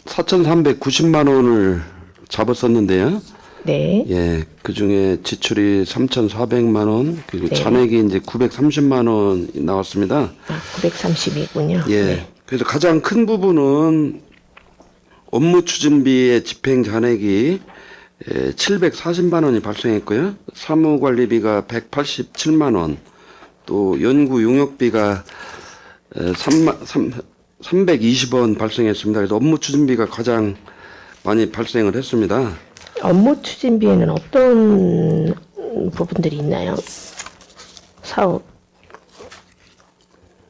4,390만 원을 잡았었는데요. 네. 예, 그 중에 지출이 3,400만 원, 그리고 네. 잔액이 이제 930만 원 나왔습니다. 930이군요. 예. 그래서 가장 큰 부분은 업무 추진비의 집행 잔액이 740만 원이 발생했고요. 사무관리비가 187만 원, 또 연구 용역비가 320원 발생했습니다. 그래서 업무 추진비가 가장 많이 발생을 했습니다. 업무 추진비에는 어떤 부분들이 있나요? 사업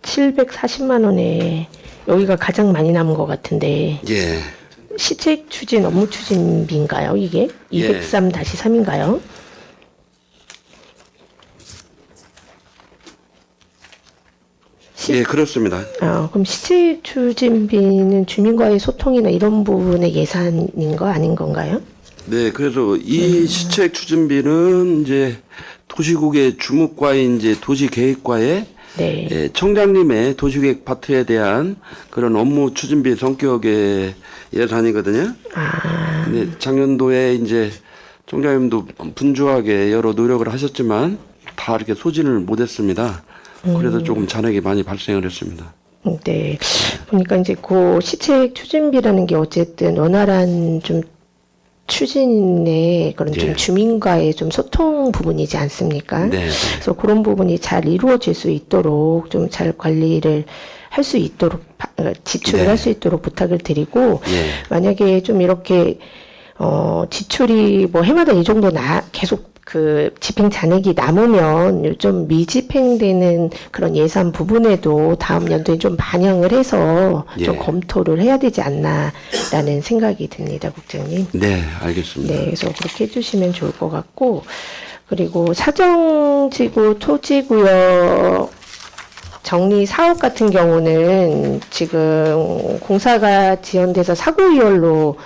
740만 원에 여기가 가장 많이 남은 것 같은데 예. 시책 추진 업무 추진비인가요? 이게 예. 203-3인가요? 예, 그렇습니다. 그럼 시책 추진비는 주민과의 소통이나 이런 부분의 예산인 거 아닌 건가요? 네, 그래서 이 시책 추진비는 이제 도시국의 주무과인 이제 도시계획과의 네. 예, 청장님의 도시계획 파트에 대한 그런 업무 추진비 성격의 예산이거든요. 네, 작년도에 이제 청장님도 분주하게 여러 노력을 하셨지만 다 이렇게 소진을 못했습니다. 그래서 조금 잔액이 많이 발생을 했습니다. 네. 보니까 이제 그 시책 추진비라는 게 어쨌든 원활한 좀 추진의 그런 좀 예. 주민과의 좀 소통 부분이지 않습니까? 네. 그래서 그런 부분이 잘 이루어질 수 있도록 좀 잘 관리를 할 수 있도록 지출을 네. 할 수 있도록 부탁을 드리고 예. 만약에 좀 이렇게 지출이 뭐 해마다 이 정도 계속 그 집행 잔액이 남으면 좀 미집행되는 그런 예산 부분에도 다음 연도에 좀 반영을 해서 좀 예. 검토를 해야 되지 않나라는 생각이 듭니다, 국장님. 네, 알겠습니다. 네, 그래서 그렇게 해주시면 좋을 것 같고, 그리고 사정지구 토지구역 정리 사업 같은 경우는 지금 공사가 지연돼서 사고이율로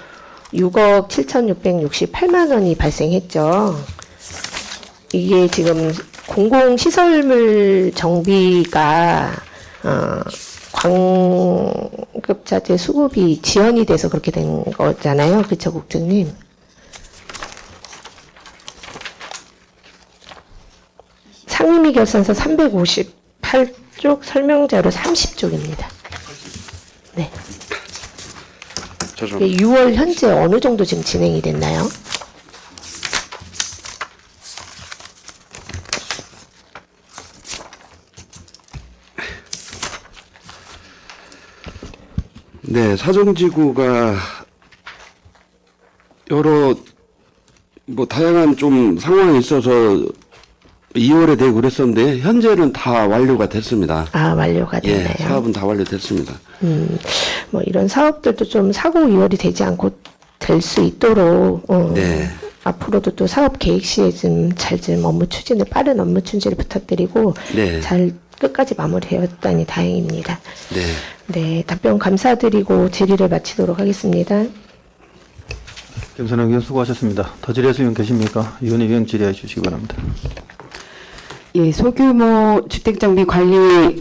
6억 7,668만 원이 발생했죠. 이게 지금 공공시설물 정비가 광급자재 수급이 지연이 돼서 그렇게 된 거잖아요. 그렇죠, 국장님? 상임위 결산서 358쪽 설명자료 30쪽입니다. 네. 죄송합니다. 이게 6월 현재 어느 정도 지금 진행이 됐나요? 네, 사정지구가 여러 뭐 다양한 좀 상황이 있어서 2월에 되고 그랬었는데 현재는 다 완료가 됐습니다. 완료가 예, 됐나요? 사업은 다 완료됐습니다. 뭐 이런 사업들도 좀 사고 이월이 되지 않고 될 수 있도록 네. 앞으로도 또 사업 계획 시에 좀 업무 추진을 빠른 업무 추진을 부탁드리고 네. 잘 끝까지 마무리되었다니 다행입니다. 네. 네, 답변 감사드리고 질의를 마치도록 하겠습니다. 김선영 의원 수고하셨습니다. 더 질의하실 의원 계십니까? 위원회 질의해 주시기 바랍니다. 예, 소규모 주택정비 관리에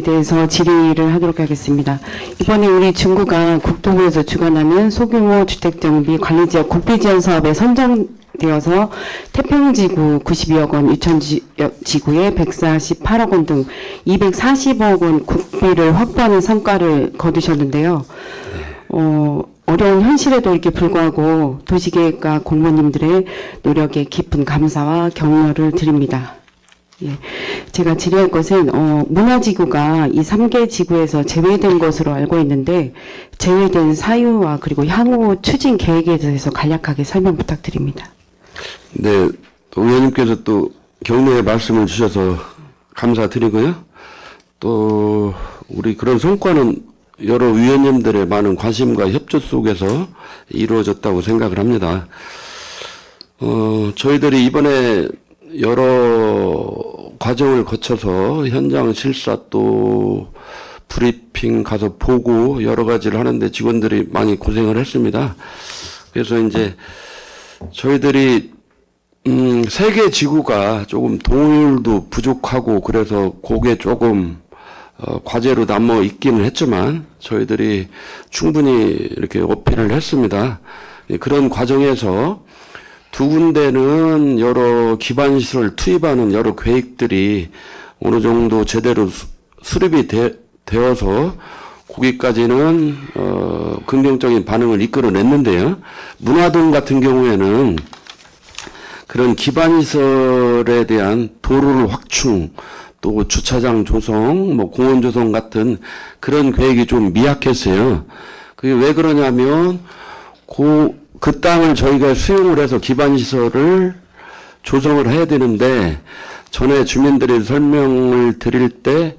대해서 질의를 하도록 하겠습니다. 이번에 우리 중구가 국토부에서 주관하는 소규모 주택정비 관리지역 국비지원 사업에 선정되어서 태평지구 92억 원, 유천지구에 148억 원 등 240억 원 국비를 확보하는 성과를 거두셨는데요. 어려운 현실에도 이렇게 불구하고 도시계획과 공무원님들의 노력에 깊은 감사와 격려를 드립니다. 예, 제가 질의할 것은 문화지구가 이 3개 지구에서 제외된 것으로 알고 있는데 제외된 사유와 그리고 향후 추진 계획에 대해서 간략하게 설명 부탁드립니다. 네, 또 의원님께서 또 격려의 말씀을 주셔서 감사드리고요. 또 우리 그런 성과는 여러 위원님들의 많은 관심과 협조 속에서 이루어졌다고 생각을 합니다. 저희들이 이번에 여러 과정을 거쳐서 현장 실사 또 브리핑 가서 보고 여러 가지를 하는데 직원들이 많이 고생을 했습니다. 그래서 이제 저희들이 3개 지구가 조금 동률도 부족하고 그래서 그게 조금 과제로 남아 있기는 했지만 저희들이 충분히 이렇게 어필을 했습니다. 그런 과정에서 두 군데는 여러 기반시설 투입하는 여러 계획들이 어느 정도 제대로 수립이 되어서 거기까지는 긍정적인 반응을 이끌어냈는데요. 문화동 같은 경우에는 그런 기반시설에 대한 도로를 확충, 또 주차장 조성, 뭐 공원 조성 같은 그런 계획이 좀 미약했어요. 그게 왜 그러냐면 그 땅을 저희가 수용을 해서 기반시설을 조성을 해야 되는데 전에 주민들이 설명을 드릴 때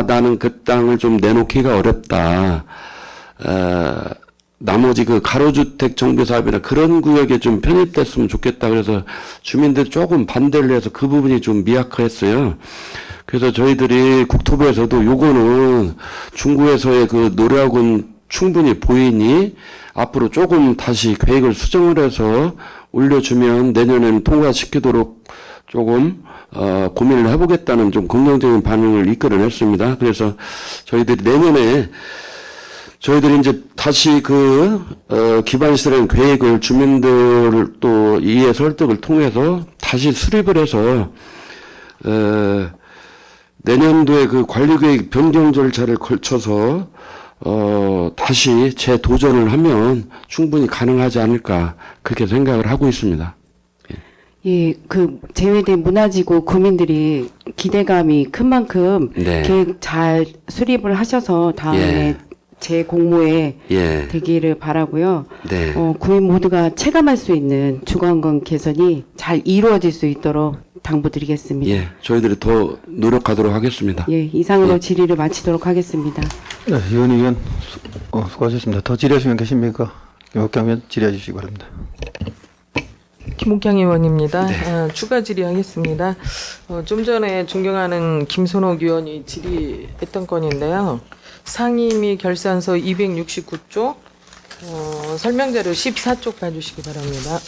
나는 그 땅을 좀 내놓기가 어렵다. 나머지 그 가로주택 정비사업이나 그런 구역에 좀 편입됐으면 좋겠다. 그래서 주민들이 조금 반대를 해서 그 부분이 좀 미약했어요. 그래서 저희들이 국토부에서도 요거는 중구에서의 그 노력은 충분히 보이니 앞으로 조금 다시 계획을 수정을 해서 올려주면 내년에는 통과시키도록 조금 고민을 해보겠다는 좀 긍정적인 반응을 이끌어냈습니다. 그래서 저희들이 내년에 저희들이 이제 다시 기반시설의 계획을 주민들 또 이해 설득을 통해서 다시 수립을 해서 내년도에 그 관리계획 변경 절차를 걸쳐서 다시 재도전을 하면 충분히 가능하지 않을까 그렇게 생각을 하고 있습니다. 예, 그 제외된 문화지구 구민들이 기대감이 큰 만큼 네. 계획 잘 수립을 하셔서 다음에 예. 제 공모에 예. 되기를 바라고요. 네. 구민 모두가 체감할 수 있는 주거환경 개선이 잘 이루어질 수 있도록 당부드리겠습니다. 예. 저희들이 더 노력하도록 하겠습니다. 예, 이상으로 예. 질의를 마치도록 하겠습니다. 네, 이원 의원 수고하셨습니다. 더 질의하시면 계십니까? 김옥경 의원 질의해 주시기 바랍니다. 김옥경 의원입니다. 추가 질의하겠습니다. 좀 전에 존경하는 김선옥 의원이 질의했던 건인데요. 상임위 결산서 269쪽 설명자료 14쪽 봐주시기 바랍니다.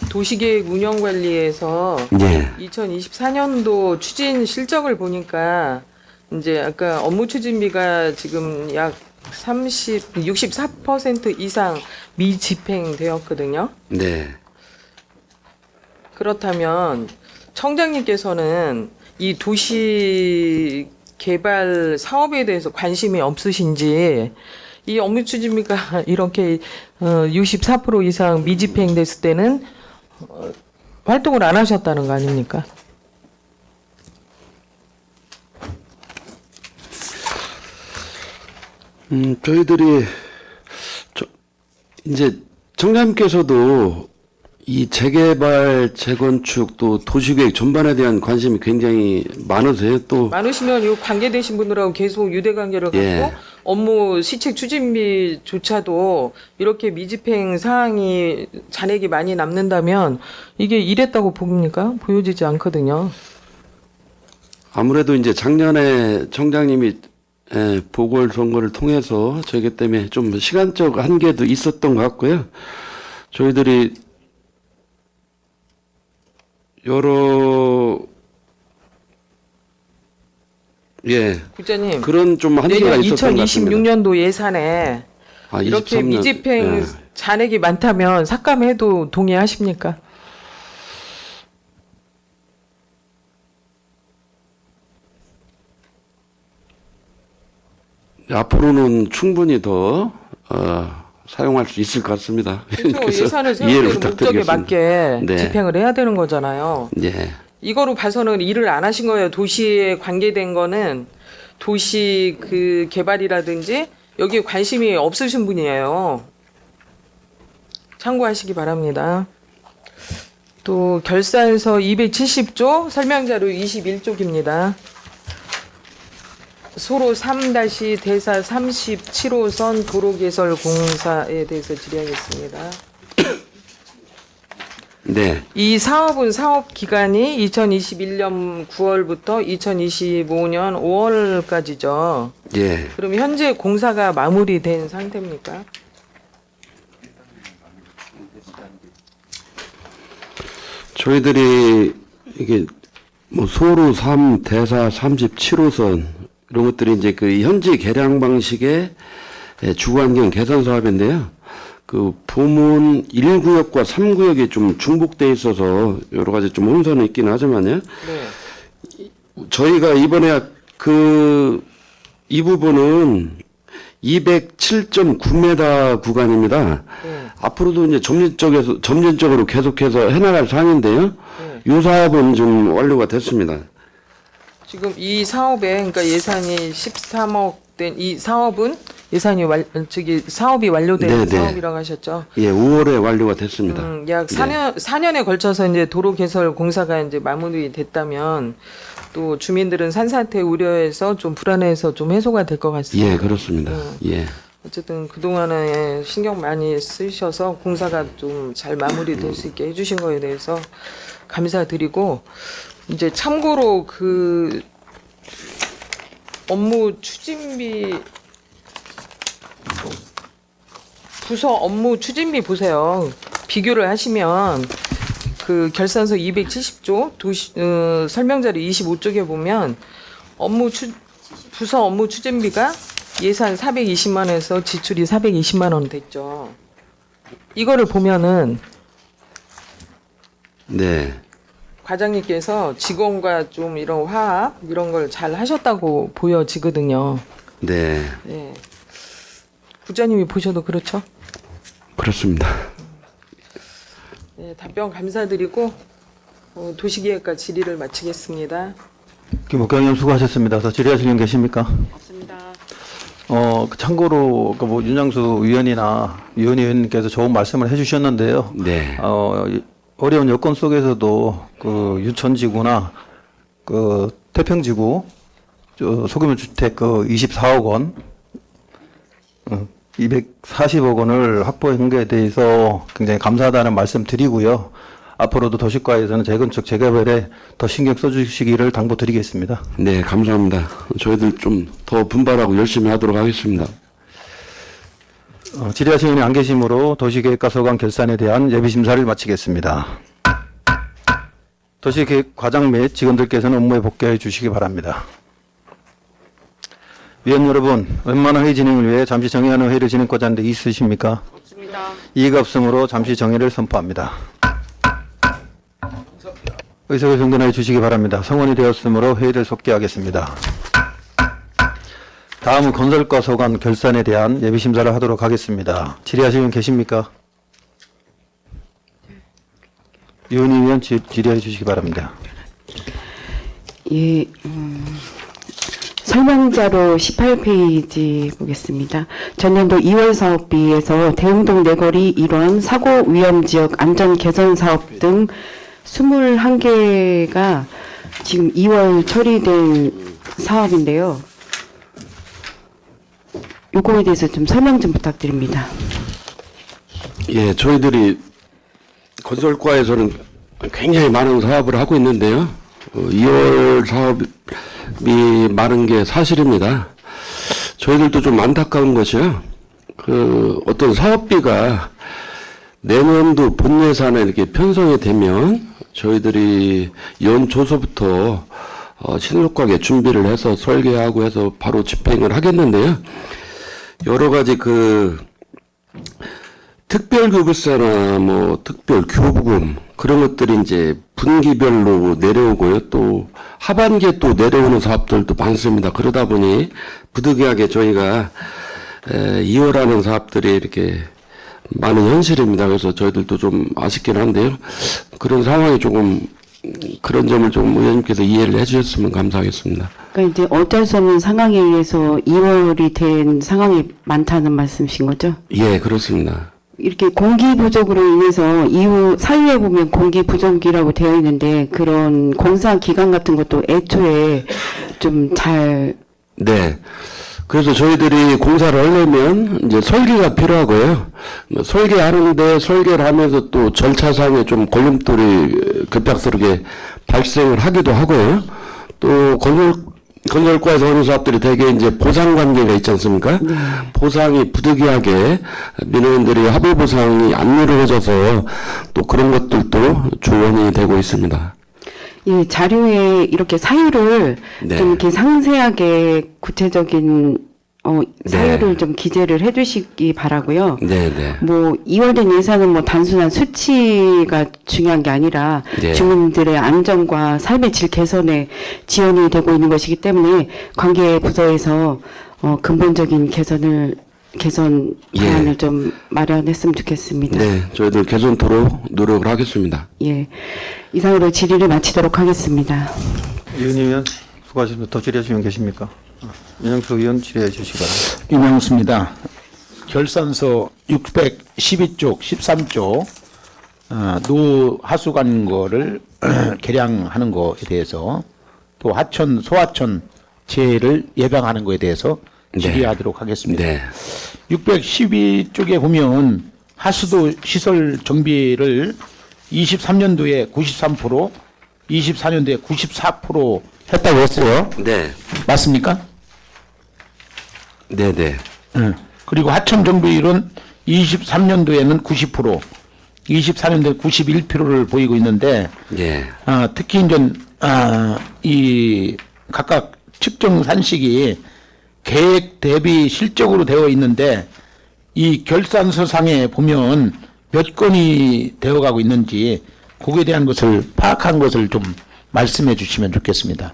도시계획 운영관리에서 예. 2024년도 추진 실적을 보니까 이제 아까 업무 추진비가 지금 약 64% 이상 미집행되었거든요. 네. 그렇다면 청장님께서는 이 도시 개발 사업에 대해서 관심이 없으신지 이 업무 추진비가 이렇게 64% 이상 미집행됐을 때는 활동을 안 하셨다는 거 아닙니까? 저희들이 이제 청장님께서도 이 재개발, 재건축 또 도시계획 전반에 대한 관심이 굉장히 많으세요. 또 많으시면 이 관계되신 분들하고 계속 유대관계를 갖고 예. 업무 시책 추진비조차도 이렇게 미집행 사항이 잔액이 많이 남는다면 이게 이랬다고 봅니까? 보여지지 않거든요. 아무래도 이제 작년에 청장님이 보궐선거를 통해서 저기 때문에 좀 시간적 한계도 있었던 것 같고요. 저희들이 여러 국장님, 그런 좀 한계가 내년 있었던 것 같습니다. 2026년도 예산에 이렇게 23년, 미집행 잔액이 많다면 삭감해도 동의하십니까? 앞으로는 충분히 더 사용할 수 있을 것 같습니다. 그렇죠. 그래서 예산을 이해를 세우는 목적에 부탁드리겠습니다. 맞게 네. 집행을 해야 되는 거잖아요. 예. 이거로 봐서는 일을 안 하신 거예요. 도시에 관계된 거는 도시 그 개발이라든지 여기에 관심이 없으신 분이에요. 참고하시기 바랍니다. 또 결산서 270조 설명자료 21쪽입니다. 소로 3-대사 37호선 도로개설 공사에 대해서 질의하겠습니다. 네. 이 사업은 사업 기간이 2021년 9월부터 2025년 5월까지죠. 예. 그럼 현재 공사가 마무리된 상태입니까? 저희들이 이게 뭐 소로 3, 대사 37호선 이런 것들이 이제 그 현지 개량 방식의 주거환경 개선 사업인데요. 그 부문 1구역과 3구역이 좀 중복돼 있어서 여러 가지 좀 혼선이 있긴 하지만요. 네. 저희가 이번에 이 부분은 207.9m 구간입니다. 네. 앞으로도 이제 점진적으로 계속해서 해나갈 사항인데요. 이 사업은 좀 완료가 됐습니다. 지금 이 사업에 그러니까 예산이 13억 시작된 이 사업은 사업이 완료된 네, 네. 사업이라고 하셨죠? 예, 5월에 완료가 됐습니다. 약 4년에 걸쳐서 이제 도로 개설 공사가 이제 마무리됐다면 또 주민들은 산사태 우려해서 좀 불안해서 좀 해소가 될 것 같습니다. 예, 그렇습니다. 예. 어쨌든 그동안에 신경 많이 쓰셔서 공사가 좀 잘 마무리될 수 있게 해주신 거에 대해서 감사드리고, 이제 참고로 그 업무 추진비, 부서 업무 추진비 보세요. 비교를 하시면 그 결산서 270조 설명자료 25쪽에 보면 부서 업무 추진비가 예산 420만 원에서 지출이 420만 원 됐죠. 이거를 보면은 네. 과장님께서 직원과 좀 이런 화합 이런 걸 잘 하셨다고 보여지거든요. 네. 네. 부장님이 보셔도 그렇죠? 그렇습니다. 네, 답변 감사드리고 도시계획과 질의를 마치겠습니다. 김국장님 수고하셨습니다. 더 질의하시는 분 계십니까? 없습니다. 참고로 뭐 윤양수 위원이나 유은희 의원님께서 좋은 말씀을 해주셨는데요. 네. 어려운 여건 속에서도 그 유천지구나 그 태평지구 소규모 주택 그 24억 원, 240억 원을 확보한 것에 대해서 굉장히 감사하다는 말씀 드리고요. 앞으로도 도시과에서는 재건축 재개발에 더 신경 써주시기를 당부드리겠습니다. 네, 감사합니다. 저희들 좀 더 분발하고 열심히 하도록 하겠습니다. 질의하시는 분이 안 계시므로 도시계획과 소관 결산에 대한 예비심사를 마치겠습니다. 도시계획 과장 및 직원들께서는 업무에 복귀해 주시기 바랍니다. 위원 여러분, 웬만한 회의 진행을 위해 잠시 정회하는 회의를 진행하고자 하는데 있으십니까? 없습니다. 이의가 없으므로 잠시 정회를 선포합니다. 의석을 정돈해 주시기 바랍니다. 성원이 되었으므로 회의를 속기하겠습니다. 다음은 건설과 소관 결산에 대한 예비심사를 하도록 하겠습니다. 질의하시는 분 계십니까? 유은희 위원 질의해 주시기 바랍니다. 예, 설명자로 18페이지 보겠습니다. 전년도 2월 사업비에서 대흥동 내거리 일원 사고 위험 지역 안전 개선 사업 등 21개가 지금 2월 처리된 사업인데요. 요거에 대해서 좀 설명 좀 부탁드립니다. 예, 저희들이 건설과에서는 굉장히 많은 사업을 하고 있는데요. 2월 사업이 많은 게 사실입니다. 저희들도 좀 안타까운 것이요. 어떤 사업비가 내년도 본 예산에 이렇게 편성이 되면 저희들이 연초서부터 신속하게 준비를 해서 설계하고 해서 바로 집행을 하겠는데요. 여러 가지 특별교부세나 뭐 특별교부금 그런 것들이 이제 분기별로 내려오고요. 또 하반기에 또 내려오는 사업들도 많습니다. 그러다 보니 부득이하게 저희가 2월 하는 사업들이 이렇게 많은 현실입니다. 그래서 저희들도 좀 아쉽긴 한데요. 그런 상황이 조금 그런 점을 좀 의원님께서 이해를 해주셨으면 감사하겠습니다. 그러니까 이제 어쩔 수 없는 상황에 의해서 2월이 된 상황이 많다는 말씀이신 거죠? 예, 그렇습니다. 이렇게 공기 부족으로 인해서 이후 사유에 보면 공기 부족이라고 되어 있는데 그런 공사 기간 같은 것도 애초에 좀 잘 네. 그래서 저희들이 공사를 하려면 이제 설계가 필요하고요. 설계하는데 설계를 하면서 또 절차상에 좀 걸림돌이 급작스럽게 발생을 하기도 하고요. 또 건설과에서 하는 사업들이 대개 이제 보상 관계가 있지 않습니까? 보상이 부득이하게 민원인들이 합의 보상이 안 이루어져서 또 그런 것들도 조언이 되고 있습니다. 예, 자료에 이렇게 사유를 네. 좀 이렇게 상세하게 구체적인 사유를 네. 좀 기재를 해주시기 바라고요. 네네. 뭐 2월된 예산은 뭐 단순한 수치가 중요한 게 아니라 네. 주민들의 안전과 삶의 질 개선에 지원이 되고 있는 것이기 때문에 관계 부서에서 근본적인 개선 방안을 예. 좀 마련했으면 좋겠습니다. 네, 저희들 개선토록 노력을 하겠습니다. 예, 이상으로 질의를 마치도록 하겠습니다. 유은희 위원 수고하셨습니다. 더 질의하시는 분 계십니까? 윤영수 의원 질의해 주시기 바랍니다. 윤영수입니다. 결산서 612쪽 13조 노 하수 간 거를 개량하는 거에 대해서 또 하천 소하천 재해를 예방하는 거에 대해서 질의하도록 하겠습니다. 네. 612쪽에 보면 하수도 시설 정비를 23년도에 93%, 24년도에 94% 했다고 했어요. 네. 맞습니까? 네네. 그리고 하천 정비율은 23년도에는 90%, 24년도에 91%를 보이고 있는데 예. 특히 이제 이 각각 측정 산식이 계획 대비 실적으로 되어 있는데 이 결산서상에 보면 몇 건이 되어가고 있는지 거기에 대한 것을 파악한 것을 좀 말씀해 주시면 좋겠습니다.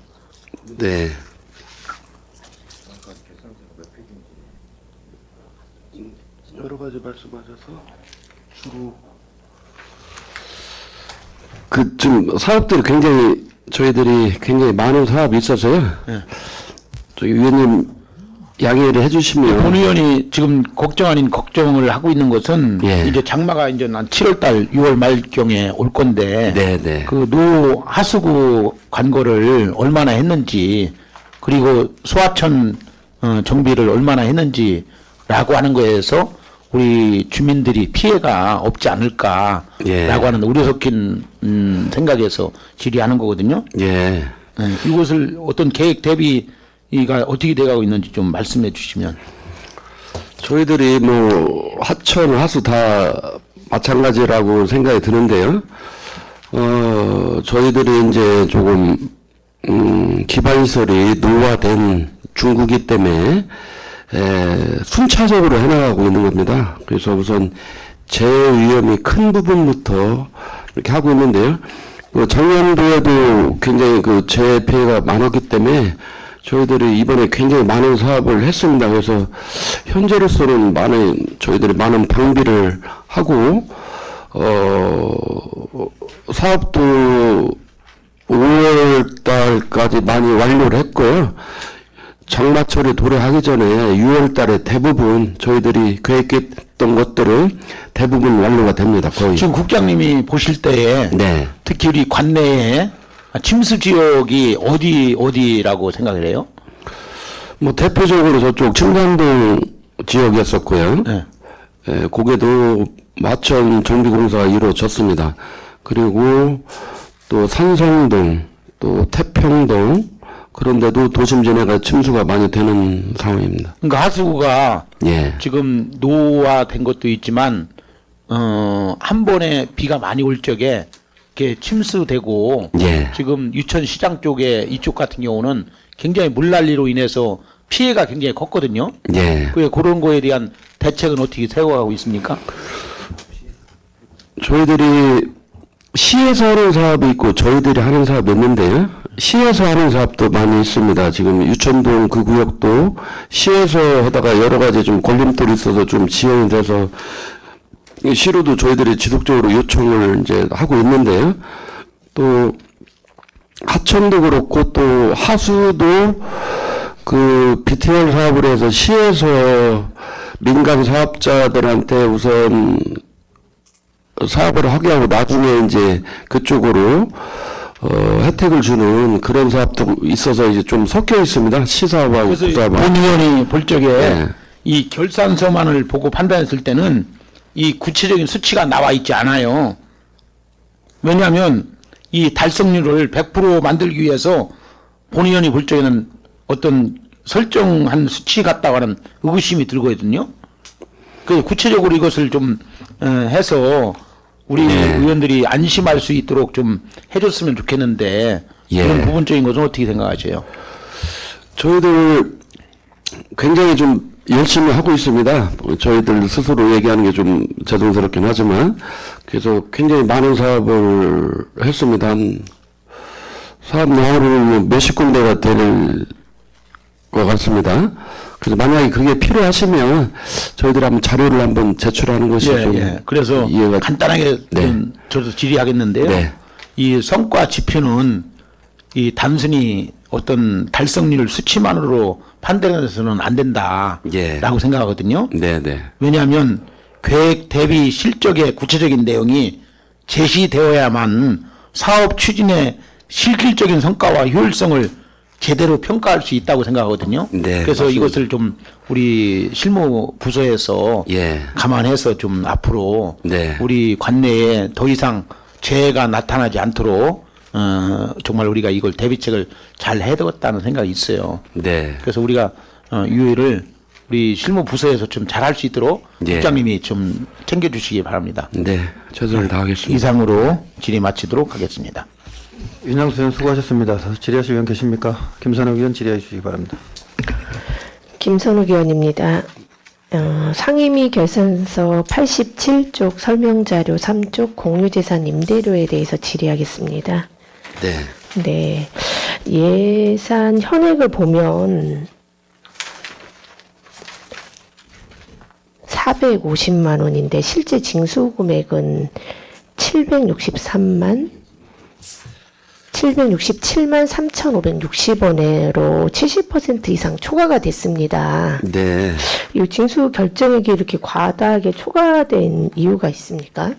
네. 여러 가지 말씀하셔서 주로 좀 사업들이 굉장히 저희들이 굉장히 많은 사업이 있어서요. 저기 위원님 양해를 해주시면 본 의원이 지금 걱정 아닌 걱정을 하고 있는 것은 예. 이제 장마가 이제 한 7월달, 6월 말경에 올 건데 네네. 그 노 하수구 관거를 얼마나 했는지 그리고 소하천 정비를 얼마나 했는지라고 하는 거에서 우리 주민들이 피해가 없지 않을까라고 예. 하는 우려 섞인 생각에서 질의하는 거거든요. 예. 이것을 어떤 계획 대비가 어떻게 돼가고 있는지 좀 말씀해 주시면. 저희들이 뭐 하천 하수 다 마찬가지라고 생각이 드는데요. 저희들이 이제 조금 기반시설이 노화된 중구기 때문에 순차적으로 해나가고 있는 겁니다. 그래서 우선 재해 위험이 큰 부분부터 이렇게 하고 있는데요. 작년도에도 굉장히 그 재해 피해가 많았기 때문에 저희들이 이번에 굉장히 많은 사업을 했습니다. 그래서 현재로서는 저희들이 많은 방비를 하고 사업도 5월 달까지 많이 완료를 했고요. 장마철에 도래하기 전에 6월 달에 대부분 저희들이 계획했던 것들은 대부분 완료가 됩니다. 거의. 지금 국장님이 보실 때에 네. 특히 우리 관내에 침수 지역이 어디라고 생각을 해요? 뭐 대표적으로 저쪽 청담동 지역이었었고요. 네. 거기도 하천 정비공사가 이루어졌습니다. 그리고 또 산성동, 또 태평동 그런데도 도심 전해가 침수가 많이 되는 상황입니다. 그러니까 하수구가 예. 지금 노화된 것도 있지만 한 번에 비가 많이 올 적에 이렇게 침수되고 예. 지금 유천시장 쪽에 이쪽 같은 경우는 굉장히 물난리로 인해서 피해가 굉장히 컸거든요. 예. 그런 거에 대한 대책은 어떻게 세워가고 있습니까? 저희들이 시에서 하는 사업이 있고 저희들이 하는 사업이 있는데요. 시에서 하는 사업도 많이 있습니다. 지금 유천동 그 구역도 시에서 하다가 여러 가지 좀 걸림돌이 있어서 좀 지연이 돼서 시로도 저희들이 지속적으로 요청을 이제 하고 있는데요. 또 하천도 그렇고 또 하수도 그 BTR 사업을 해서 시에서 민간 사업자들한테 우선 사업을 하게 하고 나중에 이제 그쪽으로 혜택을 주는 그런 사업도 있어서 이제 좀 섞여 있습니다. 시사업하고 그래서 구사업하고. 본 의원이 볼 적에 네. 이 결산서만을 보고 판단했을 때는 이 구체적인 수치가 나와 있지 않아요. 왜냐하면 이 달성률을 100% 만들기 위해서 본 의원이 볼 적에는 어떤 설정한 수치 같다고 하는 의구심이 들거든요. 그 구체적으로 이것을 좀 해서 우리 네. 의원들이 안심할 수 있도록 좀 해줬으면 좋겠는데 예. 그런 부분적인 것은 어떻게 생각하세요? 저희들 굉장히 좀 열심히 하고 있습니다. 저희들 스스로 얘기하는 게 좀 죄송스럽긴 하지만 그래서 굉장히 많은 사업을 했습니다. 한 사업 노하우는 몇십 군데가 될 것 같습니다. 그래서 만약에 그게 필요하시면 저희들 한번 자료를 한번 제출하는 것이 좀 그래서 이해가 간단하게 네. 좀 저도 질의하겠는데요. 네. 이 성과 지표는 이 단순히 어떤 달성률 수치만으로 판단해서는 안 된다라고 예. 생각하거든요. 네네. 왜냐하면 계획 대비 실적의 구체적인 내용이 제시되어야만 사업 추진의 실질적인 성과와 효율성을 제대로 평가할 수 있다고 생각하거든요. 네, 그래서 맞습니다. 이것을 좀 우리 실무 부서에서 예. 감안해서 좀 앞으로 네. 우리 관내에 더 이상 재해가 나타나지 않도록 정말 우리가 이걸 대비책을 잘 해야 되겠다는 생각이 있어요. 네. 그래서 우리가 유의를 우리 실무 부서에서 좀 잘할 수 있도록 예. 국장님이 좀 챙겨주시기 바랍니다. 네. 최선을 다하겠습니다. 이상으로 질의 마치도록 하겠습니다. 윤양수 의원 수고하셨습니다. 질의하실 의원 계십니까? 김선욱 의원 질의해 주시기 바랍니다. 김선욱 의원입니다. 상임위 결산서 87쪽 설명자료 3쪽 공유재산 임대료에 대해서 질의하겠습니다. 네. 네. 예산 현액을 보면 450만 원인데 실제 징수 금액은 767만 3,560원으로 70% 이상 초과가 됐습니다. 네. 이 징수 결정액이 이렇게 과다하게 초과된 이유가 있습니까?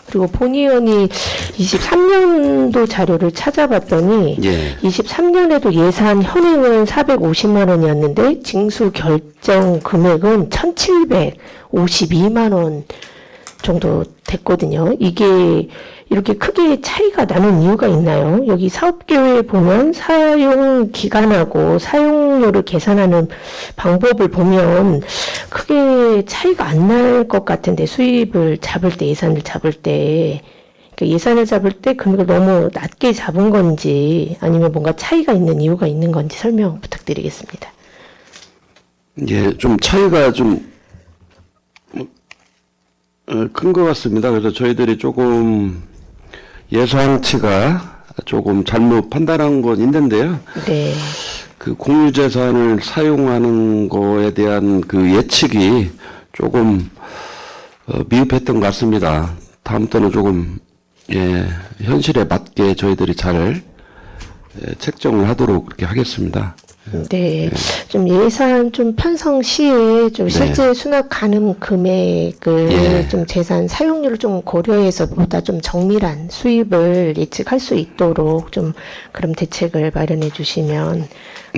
그리고 본 의원이 23년도 자료를 찾아봤더니 예. 23년에도 예산 현행은 450만 원이었는데 징수 결정 금액은 1,752만 원 정도 됐거든요. 이게 이렇게 크게 차이가 나는 이유가 있나요? 여기 사업계획에 보면 사용 기간하고 사용료를 계산하는 방법을 보면 크게 차이가 안 날 것 같은데 수입을 잡을 때 예산을 잡을 때 그러니까 예산을 잡을 때 금액을 너무 낮게 잡은 건지 아니면 뭔가 차이가 있는 이유가 있는 건지 설명 부탁드리겠습니다. 예, 좀 차이가 좀 큰 것 같습니다. 그래서 저희들이 조금 예상치가 조금 잘못 판단한 건 있는데요. 네. 그 공유재산을 사용하는 거에 대한 그 예측이 조금 미흡했던 것 같습니다. 다음 때는 조금 현실에 맞게 저희들이 잘 책정을 하도록 그렇게 하겠습니다. 네, 좀 예산 좀 편성 시에 좀 실제 수납 가능 금액을 좀 재산 사용률을 좀 고려해서 보다 좀 정밀한 수입을 예측할 수 있도록 좀 그런 대책을 마련해 주시면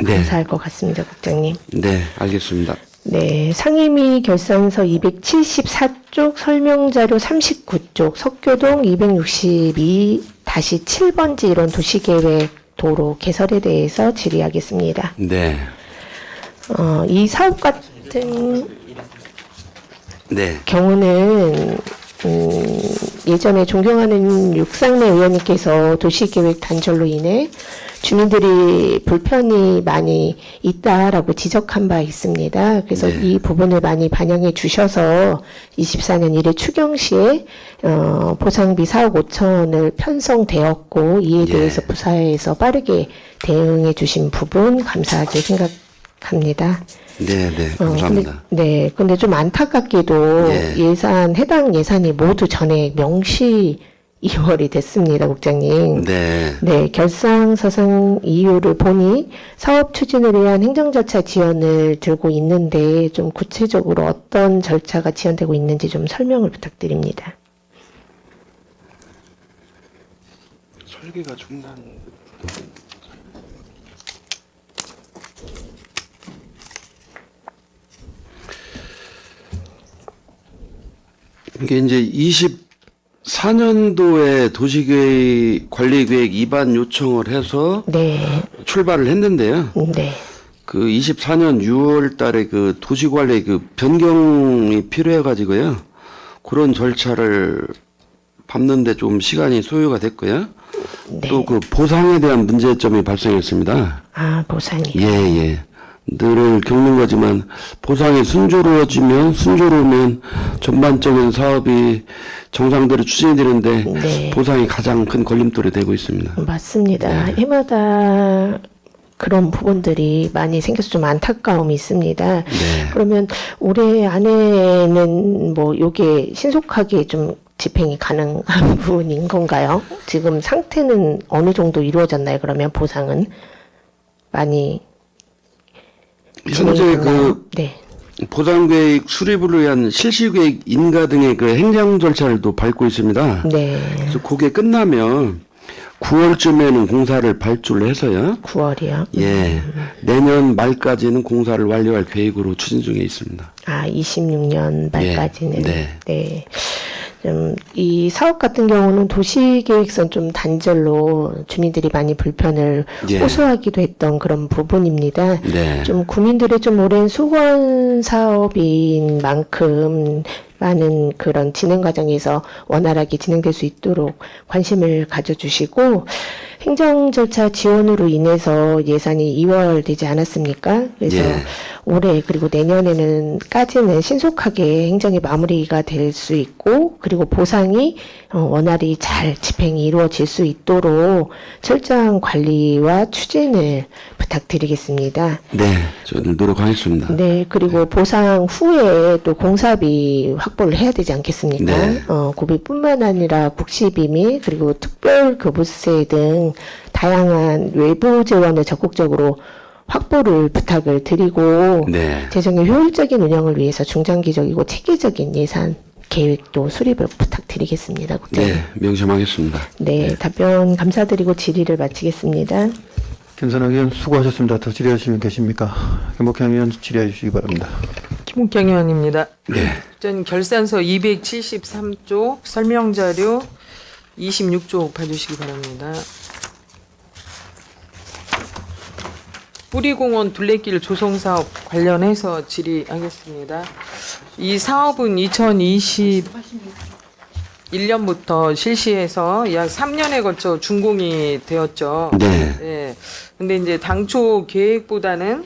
감사할 것 같습니다, 국장님. 네, 알겠습니다. 네, 상임위 결산서 274쪽 설명자료 39쪽 석교동 262-7번지 이런 도시계획 도로 개설에 대해서 질의하겠습니다. 네. 이 사업 같은 네. 경우는 예전에 존경하는 육상래 의원님께서 도시계획 단절로 인해 주민들이 불편이 많이 있다라고 지적한 바 있습니다. 그래서 네. 이 부분을 많이 반영해 주셔서 24년 1회 추경 시에 보상비 4억 5천을 편성되었고 이에 대해서 부사에서 빠르게 대응해 주신 부분 감사하게 생각합니다. 네, 감사합니다. 근데 좀 안타깝게도 예. 해당 예산이 모두 전액 명시 2월이 됐습니다, 국장님. 네. 네, 결상서상 이유를 보니 사업 추진을 위한 행정절차 지원을 들고 있는데 좀 구체적으로 어떤 절차가 지원되고 있는지 좀 설명을 부탁드립니다. 설계가 중단. 이게 이제 24년도에 도시계획 관리계획 입안 요청을 해서 네, 출발을 했는데요. 네, 그 24년 6월 달에 그 도시관리 그 변경이 필요해 가지고요. 그런 절차를 밟는데 좀 시간이 소요가 됐고요. 네. 또 그 보상에 대한 문제점이 발생했습니다. 아, 보상이. 예. 늘 겪는 거지만 보상이 순조로우면 전반적인 사업이 정상대로 추진이 되는데 네. 보상이 가장 큰 걸림돌이 되고 있습니다. 맞습니다. 해마다 그런 부분들이 많이 생겨서 좀 안타까움이 있습니다. 네. 그러면 올해 안에는 뭐 요게 신속하게 좀 집행이 가능한 부분인 건가요? 지금 상태는 어느 정도 이루어졌나요? 그러면 보상은 많이 현재 진행됐나요? 그 네. 보상계획 수립을 위한 실시계획 인가 등의 그 행정 절차를 또 밟고 있습니다. 네. 그래서 그게 끝나면 9월쯤에는 공사를 발주를 해서요. 9월이요. 예, 내년 말까지는 공사를 완료할 계획으로 추진 중에 있습니다. 아, 26년 말까지는. 네. 네. 이 사업 같은 경우는 도시계획선 좀 단절로 주민들이 많이 불편을 예. 호소하기도 했던 그런 부분입니다. 네. 좀 국민들의 좀 오랜 수건 사업인 만큼 많은 그런 진행 과정에서 원활하게 진행될 수 있도록 관심을 가져주시고 행정 절차 지원으로 인해서 예산이 2월 되지 않았습니까? 그래서 예. 올해 그리고 내년에는까지는 신속하게 행정이 마무리가 될 수 있고 그리고 보상이 원활히 잘 집행이 이루어질 수 있도록 철저한 관리와 추진을 부탁드리겠습니다. 네, 저는 노력하겠습니다. 네, 그리고 보상 후에 또 공사비 확보를 해야 되지 않겠습니까? 네. 고비뿐만 아니라 국시비 및 그리고 특별 교부세 등 다양한 외부 재원을 적극적으로 확보를 부탁을 드리고 네. 재정의 효율적인 운영을 위해서 중장기적이고 체계적인 예산 계획도 수립을 부탁드리겠습니다. 국장님. 네, 명심하겠습니다. 네, 답변 감사드리고 질의를 마치겠습니다. 김선영 의원 수고하셨습니다. 더 질의하시면 계십니까? 김목현 의원 질의해 주시기 바랍니다. 김옥경 의원입니다. 네. 전 결산서 273쪽 설명자료 26쪽 봐주시기 바랍니다. 뿌리공원 둘레길 조성사업 관련해서 질의하겠습니다. 이 사업은 2021년부터 실시해서 약 3년에 걸쳐 준공이 되었죠. 네. 네. 근데 이제 당초 계획보다는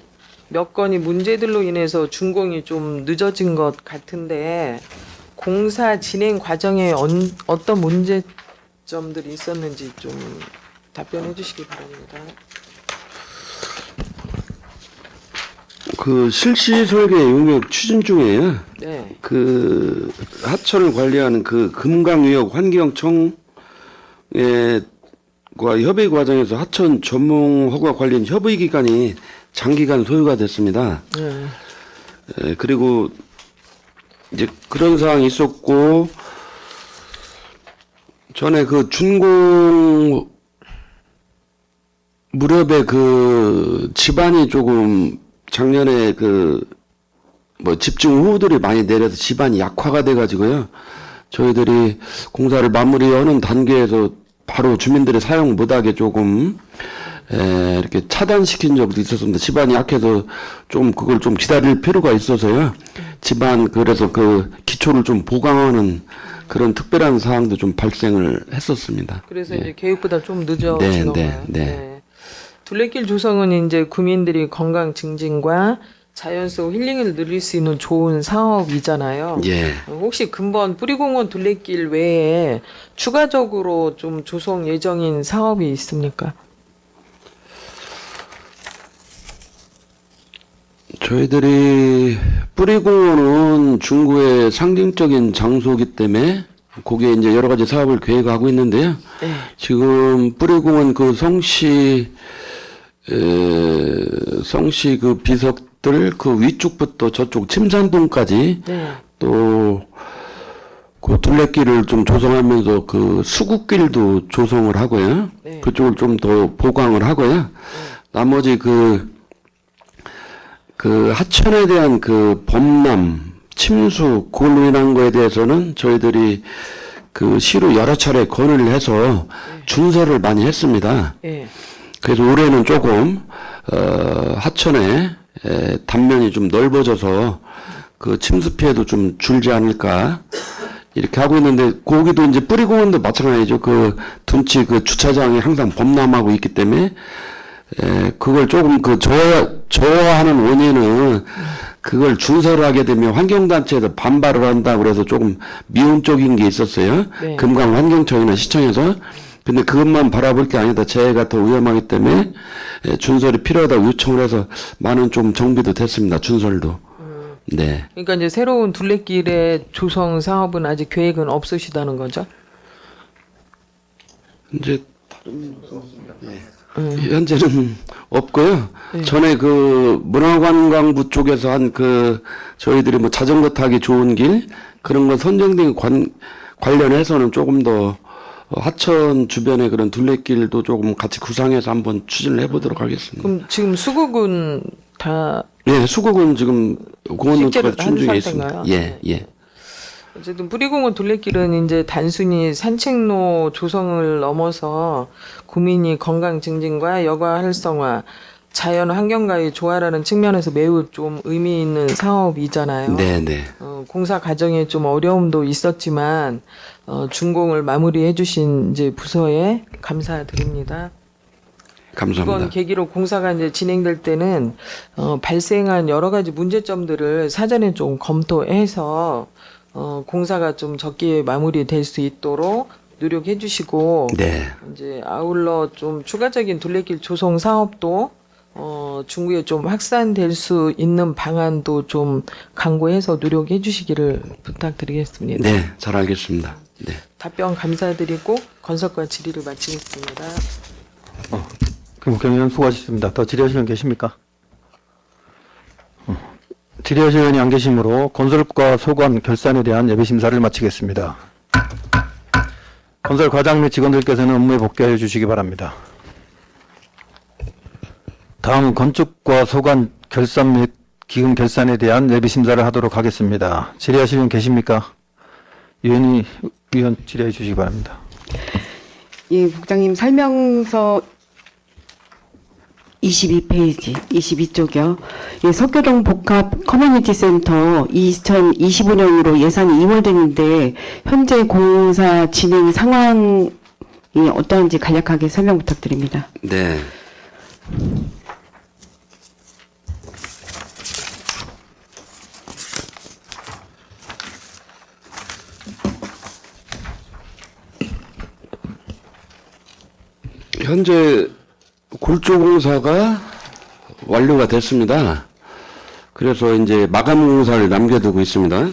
몇 건이 문제들로 인해서 준공이 좀 늦어진 것 같은데 공사 진행 과정에 어떤 문제점들이 있었는지 좀 답변해 주시기 바랍니다. 그 실시 설계 용역 추진 중에요. 네. 그 하천을 관리하는 그 금강유역 환경청과 협의 과정에서 하천 전문 허가 관련 협의 기간이 장기간 소요가 됐습니다. 네. 그리고 이제 그런 사항이 있었고 전에 그 준공 무렵에 그 집안이 조금 작년에 그 뭐 집중 호우들이 많이 내려서 집안이 약화가 돼가지고요. 저희들이 공사를 마무리하는 단계에서 바로 주민들이 사용 못하게 조금 이렇게 차단시킨 적도 있었습니다. 집안이 약해서 좀 그걸 좀 기다릴 필요가 있어서요. 집안 그래서 그 기초를 좀 보강하는 그런 특별한 사항도 좀 발생을 했었습니다. 그래서 예. 이제 계획보다 좀 늦어진 네, 건가요? 네. 둘레길 조성은 이제 구민들이 건강 증진과 자연 속 힐링을 누릴 수 있는 좋은 사업이잖아요. 예. 혹시 근본 뿌리공원 둘레길 외에 추가적으로 좀 조성 예정인 사업이 있습니까? 저희들이 뿌리공원은 중구의 상징적인 장소이기 때문에 거기에 이제 여러 가지 사업을 계획하고 있는데요. 네. 지금 뿌리공원 그 성씨 그 비석들 그 위쪽부터 저쪽 침산동까지 네. 또 그 둘레길을 좀 조성하면서 그 수국길도 조성을 하고요. 네. 그쪽을 좀 더 보강을 하고요. 나머지 그 하천에 대한 그 범람, 침수, 그걸로 인한 거에 대해서는 저희들이 그 시로 여러 차례 건의를 해서 준설을 많이 했습니다. 네. 그래서 올해는 조금, 하천에 단면이 좀 넓어져서 그 침수 피해도 좀 줄지 않을까. 이렇게 하고 있는데, 거기도 이제 뿌리공원도 마찬가지죠. 그 둔치 그 주차장이 항상 범람하고 있기 때문에, 그걸 조금 그 저하하는 원인은 그걸 준설을 하게 되면 환경단체에서 반발을 한다고 그래서 조금 미온적인 게 있었어요. 네. 금강환경청이나 시청에서. 근데 그것만 바라볼 게 아니다. 재해가 더 위험하기 때문에 준설이 필요하다고 요청을 해서 많은 좀 정비도 됐습니다. 준설도. 네. 그러니까 이제 새로운 둘레길의 조성 사업은 아직 계획은 없으시다는 거죠? 이제 현재는 없고요. 전에 그 문화관광부 쪽에서 한 그 저희들이 뭐 자전거 타기 좋은 길 그런 거 선정된 관련해서는 조금 더 하천 주변에 그런 둘레길도 조금 같이 구상해서 한번 추진을 해보도록 하겠습니다. 그럼 지금 수국은 다 네, 수국은 지금 공원 실제로 노트가 준비되어 한 있습니다. 상태인가요? 예, 예. 어쨌든 뿌리공원 둘레길은 이제 단순히 산책로 조성을 넘어서 구민이 건강 증진과 여가 활성화, 자연 환경과의 조화라는 측면에서 매우 좀 의미 있는 사업이잖아요. 네, 네. 공사 과정에 좀 어려움도 있었지만 준공을 마무리해 주신 이제 부서에 감사드립니다. 감사합니다. 이번 계기로 공사가 이제 진행될 때는 발생한 여러 가지 문제점들을 사전에 좀 검토해서 공사가 좀 적기에 마무리될 수 있도록 노력해 주시고 네. 이제 아울러 좀 추가적인 둘레길 조성 사업도 중구에 좀 확산될 수 있는 방안도 좀 강구해서 노력해 주시기를 부탁드리겠습니다. 네, 잘 알겠습니다. 네. 답변 감사드리고 건설과 질의를 마치겠습니다. 김국현 수고하셨습니다. 더 질의하시는 분 계십니까? 질의하실 의원이 안 계시므로 건설과 소관 결산에 대한 예비 심사를 마치겠습니다. 건설 과장 및 직원들께서는 업무에 복귀하여 주시기 바랍니다. 다음 건축과 소관 결산 및 기금 결산에 대한 예비 심사를 하도록 하겠습니다. 질의하실 분 계십니까? 위원 질의해 주시기 바랍니다. 예, 국장님 설명서 22페이지, 22쪽이요. 예, 석교동 복합 커뮤니티 센터 2025년으로 예산이 이월됐는데 현재 공사 진행 상황이 어떠한지 간략하게 설명 부탁드립니다. 네. 현재 골조 공사가 완료가 됐습니다. 그래서 이제 마감 공사를 남겨두고 있습니다.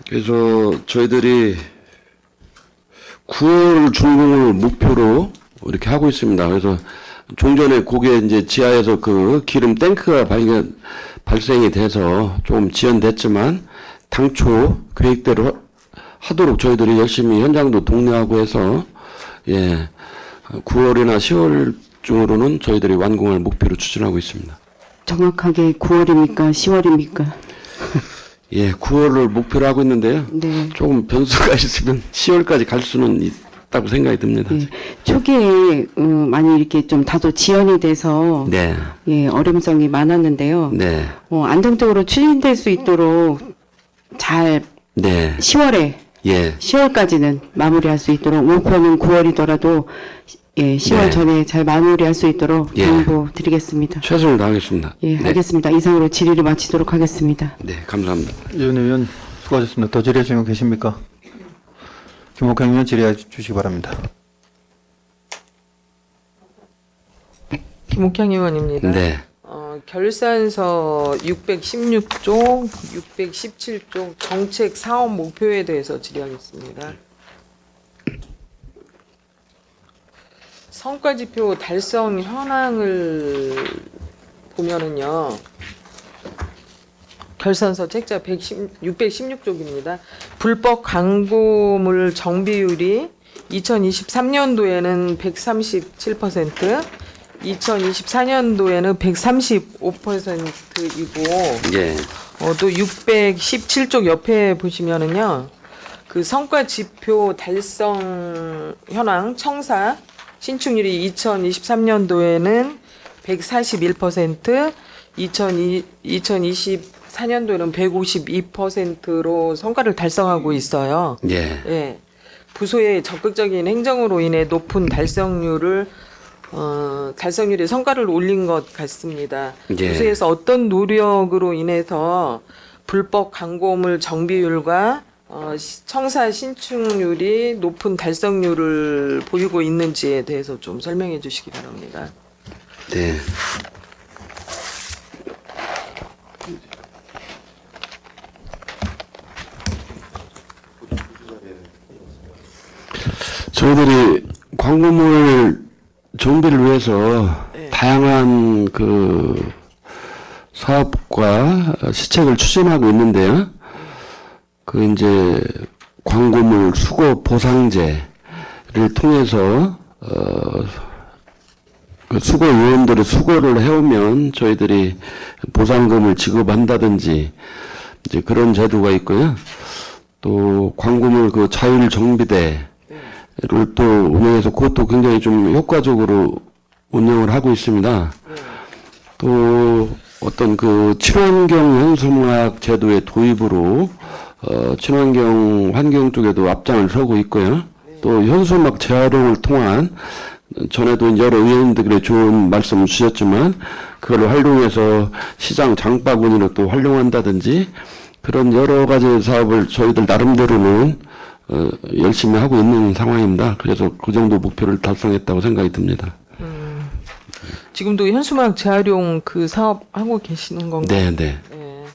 그래서 저희들이 9월 준공을 목표로 이렇게 하고 있습니다. 그래서 종전에 그게 이제 지하에서 그 기름 탱크가 발생이 돼서 좀 지연됐지만 당초 계획대로 하도록 저희들이 열심히 현장도 독려하고 해서 9월이나 10월 중으로는 저희들이 완공을 목표로 추진하고 있습니다. 정확하게 9월입니까? 10월입니까? 예, 9월을 목표로 하고 있는데요. 네. 조금 변수가 있으면 10월까지 갈 수는 있다고 생각이 듭니다. 예, 초기에 많이 이렇게 좀 다소 지연이 돼서 네, 예, 어려움성이 많았는데요. 네, 안정적으로 추진될 수 있도록 잘 네, 10월에 예, 10월까지는 마무리할 수 있도록 목표는 9월이더라도 예, 10월 네. 전에 잘 마무리할 수 있도록 예. 양보드리겠습니다. 최선을 다하겠습니다. 예, 네, 알겠습니다. 이상으로 질의를 마치도록 하겠습니다. 네, 감사합니다. 위원 수고하셨습니다. 더 질의하시는 분 계십니까? 김옥행 의원 질의해 주시기 바랍니다. 김옥향 의원입니다. 네, 결산서 616쪽, 617쪽 정책 사업 목표에 대해서 질의하겠습니다. 성과지표 달성 현황을 보면은요, 결산서 책자 616쪽입니다. 불법 광고물 정비율이 2023년도에는 137%, 2024년도에는 135%이고, 예, 또 617쪽 옆에 보시면은요, 그 성과 지표 달성 현황 청사 신축률이 2023년도에는 141%, 2024년도에는 152%로 성과를 달성하고 있어요. 예, 예. 부서의 적극적인 행정으로 인해 높은 달성률의 성과를 올린 것 같습니다. 예. 부서에서 어떤 노력으로 인해서 불법 광고물 정비율과 청사 신축률이 높은 달성률을 보이고 있는지에 대해서 좀 설명해 주시기 바랍니다. 네. 저희들이 광고물 정비를 위해서 다양한 그 사업과 시책을 추진하고 있는데요. 그 이제 광고물 수거 보상제를 통해서 그 수거 요원들의 수거를 해오면 저희들이 보상금을 지급한다든지 이제 그런 제도가 있고요. 또 광고물 그 자율 정비대를 또 운영해서 그것도 굉장히 좀 효과적으로 운영을 하고 있습니다. 또 어떤 그 친환경 현수막 제도의 도입으로 친환경 환경 쪽에도 앞장을 서고 있고요. 또 현수막 재활용을 통한 전에도 여러 의원님들이 좋은 말씀 주셨지만 그걸 활용해서 시장 장바구니로 또 활용한다든지 그런 여러 가지 사업을 저희들 나름대로는 열심히 하고 있는 상황입니다. 그래서 그 정도 목표를 달성했다고 생각이 듭니다. 지금도 현수막 재활용 그 사업 하고 계시는 건가요? 네, 네. 네.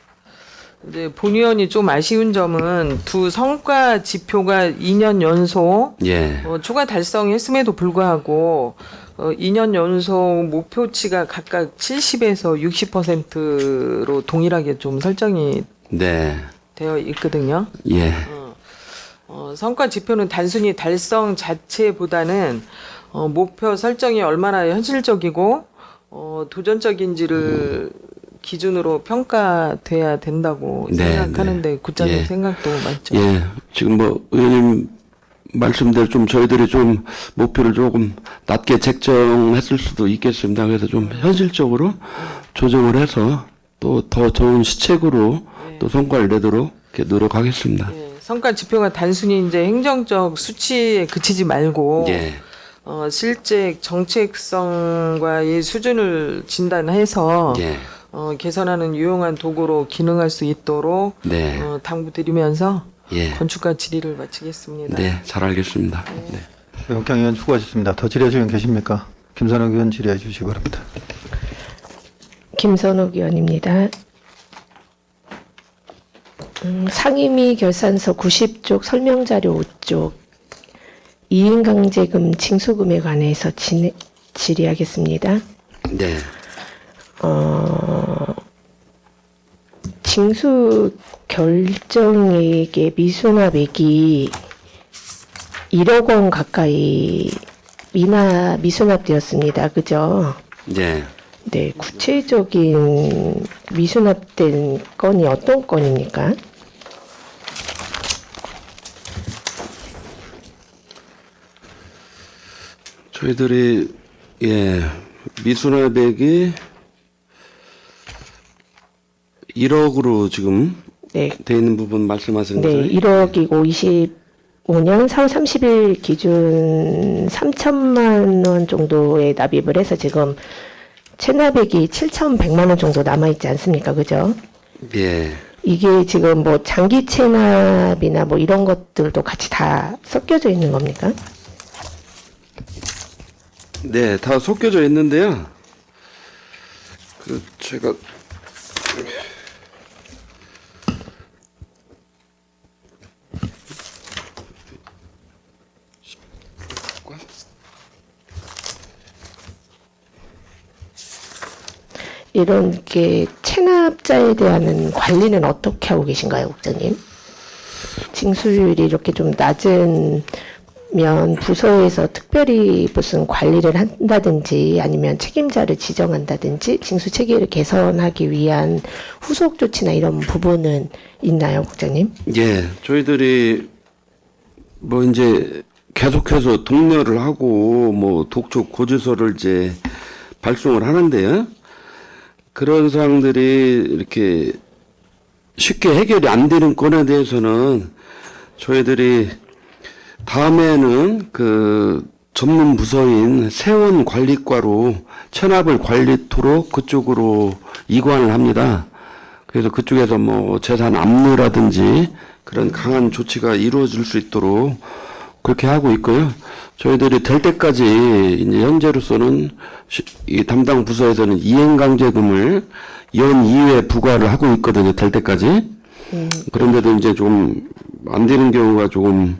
이제 본 의원이 좀 아쉬운 점은 두 성과 지표가 2년 연속 예. 초과 달성했음에도 불구하고 2년 연속 목표치가 각각 70에서 60%로 동일하게 좀 설정이 네. 되어 있거든요. 예. 성과 지표는 단순히 달성 자체보다는 목표 설정이 얼마나 현실적이고 도전적인지를 기준으로 평가돼야 된다고 네, 생각하는데 국장님 예. 생각도 맞죠? 예. 지금 뭐 의원님 말씀대로 좀 저희들이 좀 목표를 조금 낮게 책정했을 수도 있겠습니다. 그래서 좀 현실적으로 조정을 해서 또 더 좋은 시책으로 또 성과를 내도록 이렇게 노력하겠습니다. 예, 성과 지표가 단순히 이제 행정적 수치에 그치지 말고 예. 실제 정책성과의 수준을 진단해서 예. 개선하는 유용한 도구로 기능할 수 있도록 네. 당부드리면서 예. 건축가 질의를 마치겠습니다. 네, 잘 알겠습니다. 네. 영경 의원 수고하셨습니다. 더 질의하실 의원 계십니까? 김선욱 의원 질의해 주시기 바랍니다. 김선욱 의원입니다. 상임위 결산서 90쪽 설명자료 5쪽 이행강제금 징수금에 관해서 질의하겠습니다. 네. 징수 결정액의 미수납액이 1억 원 가까이 미수납되었습니다. 그죠? 네. 네, 구체적인 미수납된 건이 어떤 건입니까? 저희들이 미수납액이 1억으로 지금 네, 돼 있는 부분 말씀하시는 거죠? 네, 1억이고 25년 4월 30일 기준 3천만 원 정도의 납입을 해서 지금 체납액이 7,100만 원 정도 남아 있지 않습니까? 그죠? 예. 이게 지금 뭐 장기 체납이나 뭐 이런 것들도 같이 다 섞여져 있는 겁니까? 네, 다 섞여져 있는데요. 그 제가 이런 게 체납자에 대한 관리는 어떻게 하고 계신가요, 국장님? 징수율이 이렇게 좀 낮으면 부서에서 특별히 무슨 관리를 한다든지 아니면 책임자를 지정한다든지 징수 체계를 개선하기 위한 후속 조치나 이런 부분은 있나요, 국장님? 예, 저희들이 뭐 이제 계속해서 독려를 하고 뭐 독촉 고지서를 이제 발송을 하는데요. 그런 사항들이 이렇게 쉽게 해결이 안 되는 건에 대해서는 저희들이 다음에는 그 전문 부서인 세원관리과로 체납을 관리토록 그쪽으로 이관을 합니다. 그래서 그쪽에서 뭐 재산 압류라든지 그런 강한 조치가 이루어질 수 있도록 그렇게 하고 있고요. 저희들이 될 때까지 이제 현재로서는 이 담당 부서에서는 이행강제금을 연 2회 부과를 하고 있거든요. 될 때까지. 그런데도 이제 좀 안 되는 경우가 조금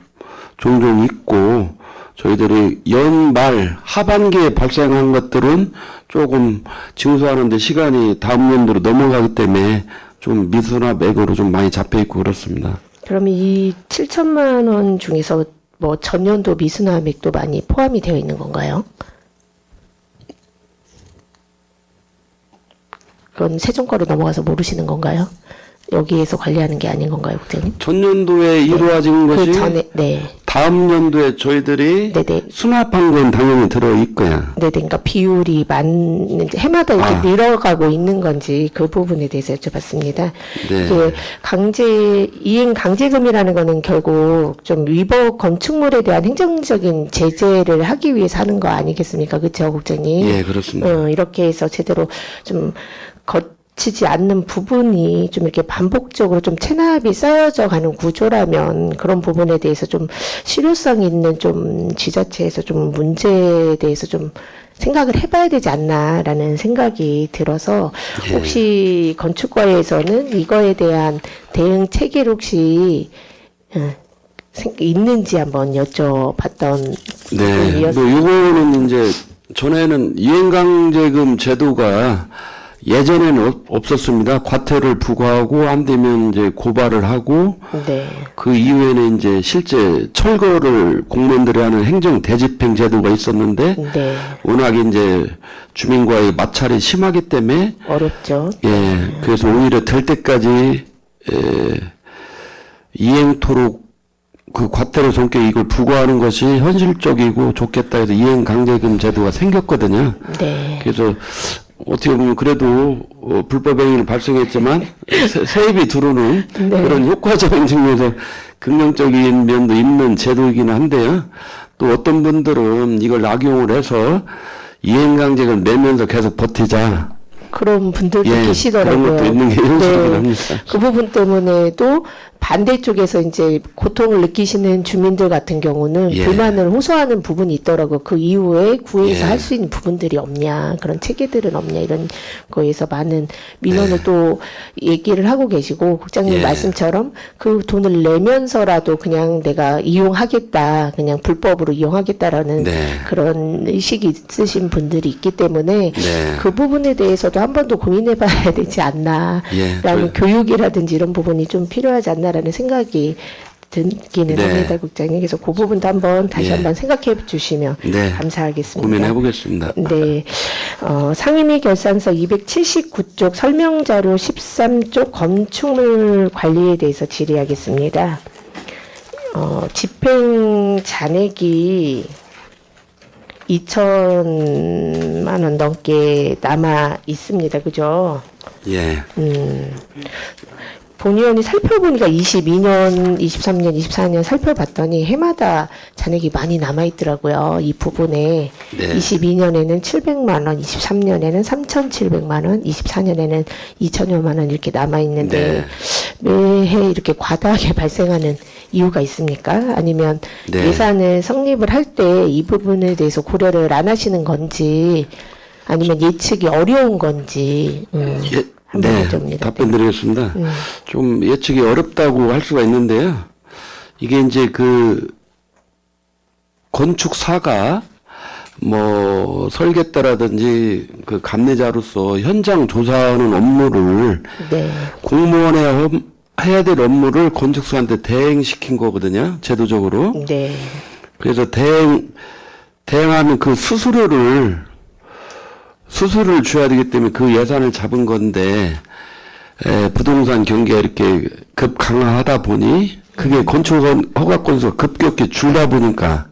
종종 있고 저희들이 연말 하반기에 발생한 것들은 조금 징수하는데 시간이 다음 연도로 넘어가기 때문에 좀 미수나 맥으로 좀 많이 잡혀 있고 그렇습니다. 그러면 이 7천만 원 중에서 뭐 전년도 미수나 맥도 많이 포함이 되어 있는 건가요? 그건 세종과로 넘어가서 모르시는 건가요? 여기에서 관리하는 게 아닌 건가요, 국장님? 전년도에 이루어진 것이 그 전에, 네. 다음 연도에 저희들이 네네. 수납한 건 당연히 들어있고요. 네네. 그러니까 비율이 해마다 이렇게 늘어가고 있는 건지 그 부분에 대해서 여쭤봤습니다. 네. 이게 이행 강제금이라는 거는 결국 좀 위법 건축물에 대한 행정적인 제재를 하기 위해서 하는 거 아니겠습니까? 그렇죠, 국장님? 예, 그렇습니다. 이렇게 해서 제대로 좀 거치지 않는 부분이 좀 이렇게 반복적으로 좀 체납이 쌓여져 가는 구조라면 그런 부분에 대해서 좀 실효성 있는 좀 지자체에서 좀 문제에 대해서 좀 생각을 해봐야 되지 않나라는 생각이 들어서 예. 혹시 건축과에서는 이거에 대한 대응 체계를 혹시 있는지 한번 여쭤봤던 네. 부분이었습니다. 뭐 요거는 이제 전에는 이행강제금 제도가 예전에는 없었습니다. 과태료를 부과하고 안 되면 이제 고발을 하고 네. 그 이후에는 이제 실제 철거를 공무원들이 하는 행정 대집행 제도가 있었는데 네. 워낙 이제 주민과의 마찰이 심하기 때문에 어렵죠. 예, 그래서 오히려 될 때까지 이행토록 그 과태료 성격 이걸 부과하는 것이 현실적이고 좋겠다 해서 이행강제금 제도가 생겼거든요. 네. 그래서 어떻게 보면 그래도 불법 행위는 발생했지만 세입이 들어오는 네. 그런 효과적인 측면에서 긍정적인 면도 있는 제도이긴 한데요. 또 어떤 분들은 이걸 악용을 해서 이행강제금을 내면서 계속 버티자. 그런 분들도 예, 계시더라고요. 그런 것도 있는 게 현실이긴 합니다. 그 부분 때문에도 반대쪽에서 이제 고통을 느끼시는 주민들 같은 경우는 예. 불만을 호소하는 부분이 있더라고요. 그 이후에 구에서 예. 할 수 있는 부분들이 없냐, 그런 체계들은 없냐, 이런 거에서 많은 민원을 또 얘기를 하고 계시고, 국장님 예. 말씀처럼 그 돈을 내면서라도 그냥 내가 이용하겠다, 그냥 불법으로 이용하겠다라는 네. 그런 의식이 있으신 분들이 있기 때문에 네. 그 부분에 대해서도 한 번 더 고민해 봐야 되지 않나. 예, 라는 교육이라든지 이런 부분이 좀 필요하지 않나라는 생각이 들기는 네. 합니다, 국장님. 그래서 그 부분도 한번 다시 예. 한번 생각해 주시면 네. 감사하겠습니다. 고민해 보겠습니다. 네. 상임위 결산서 279쪽 설명자료 13쪽 건축물 관리에 대해서 질의하겠습니다. 집행 잔액이 2천만 원 넘게 남아 있습니다. 그죠? 예. 본의원이 살펴보니까 22년, 23년, 24년 살펴봤더니 해마다 잔액이 많이 남아있더라고요. 이 부분에. 네. 22년에는 700만 원, 23년에는 3,700만 원, 24년에는 2천여만 원 이렇게 남아있는데 매해 이렇게 과다하게 발생하는 이유가 있습니까? 아니면 네. 예산을 성립을 할 때 이 부분에 대해서 고려를 안 하시는 건지 아니면 예측이 어려운 건지 예, 한번 네, 여쭤봅니다. 답변 드리겠습니다. 좀 예측이 어렵다고 할 수가 있는데요. 이게 이제 그 건축사가 뭐 설계자라든지 그 감내자로서 현장 조사하는 업무를 네. 공무원의 해야 될 업무를 건축사한테 대행시킨 거거든요. 제도적으로. 네. 그래서 대행하면 그 수수료를 줘야 되기 때문에 그 예산을 잡은 건데 부동산 경기가 이렇게 급 강화하다 보니 그게 건축 허가 건수가 급격히 줄다 보니까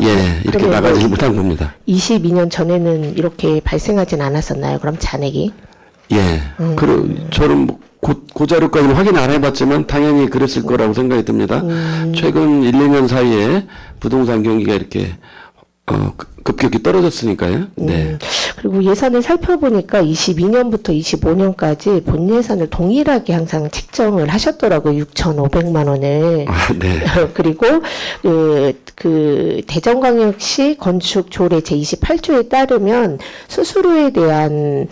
이렇게 그러면 나가지 못한 겁니다. 22년 전에는 이렇게 발생하진 않았었나요? 그럼 잔액이? 예. 저는 뭐 그 자료까지는 확인 안 해봤지만 당연히 그랬을 거라고 생각이 듭니다. 최근 1, 2년 사이에 부동산 경기가 이렇게 급격히 떨어졌으니까요. 네. 그리고 예산을 살펴보니까 22년부터 25년까지 본 예산을 동일하게 항상 책정을 하셨더라고요. 6,500만 원을. 아, 네. 그리고 그 대전광역시 건축 조례 제28조에 따르면 수수료에 대한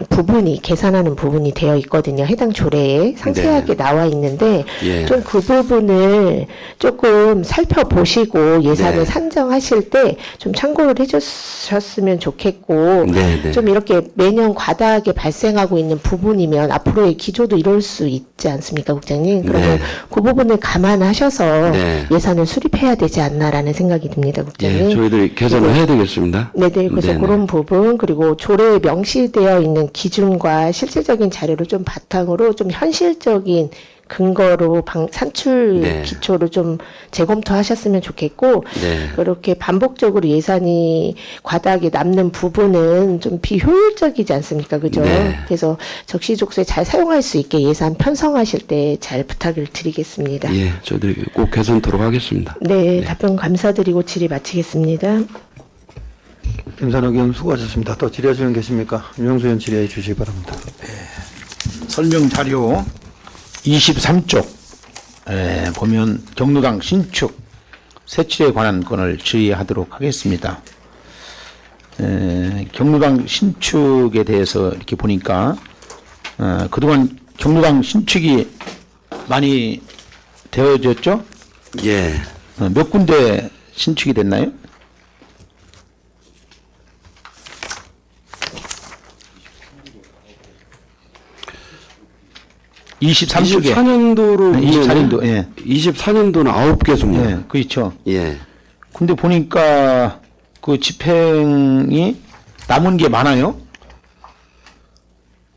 부분이 계산하는 부분이 되어 있거든요. 해당 조례에 상세하게 나와 있는데 예. 좀 그 부분을 조금 살펴보시고 예산을 네. 산정하실 때 좀 참고를 해주셨으면 좋겠고 네, 네. 좀 이렇게 매년 과다하게 발생하고 있는 부분이면 앞으로의 기조도 이럴 수 있지 않습니까, 국장님? 그러면 네. 그 부분을 감안하셔서 네. 예산을 수립해야 되지 않나라는 생각이 듭니다, 국장님. 예, 저희들이 개선을 해야 되겠습니다. 네네. 그래서 네네. 그런 부분 그리고 조례에 명시되어 있는 기준과 실질적인 자료를 좀 바탕으로 좀 현실적인 근거로 산출 네. 기초를 좀 재검토하셨으면 좋겠고 네. 그렇게 반복적으로 예산이 과다하게 남는 부분은 좀 비효율적이지 않습니까? 그죠? 네. 그래서 적시적소에 잘 사용할 수 있게 예산 편성하실 때 잘 부탁을 드리겠습니다. 예, 저희들이 꼭 개선토록 하겠습니다. 네, 답변 감사드리고 질의 마치겠습니다. 김산호 의원 수고하셨습니다. 또 질의하시는 분 계십니까? 윤영수 의원 질의해 주시기 바랍니다. 설명 자료 23쪽 보면 경로당 신축 세출에 관한 건을 질의하도록 하겠습니다. 경로당 신축에 대해서 이렇게 보니까 그동안 경로당 신축이 많이 되어졌죠? 예. 몇 군데 신축이 됐나요? (23쪽에) 24년도로 24년도, 예. 24년도는 9개소입니다. 예, 그렇죠. 예. 근데 보니까 그 집행이 남은 게 많아요.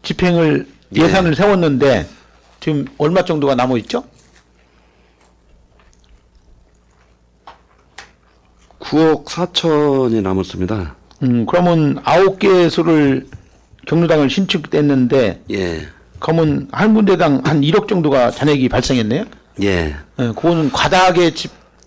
집행을 예. 예산을 세웠는데 지금 얼마 정도가 남아 있죠? 9억 4천이 남았습니다. 그러면 9개소를 경로당을 신축됐는데 예. 그러면 한 군데당 한 1억 정도가 잔액이 발생했네요. 예. 그거는 과다하게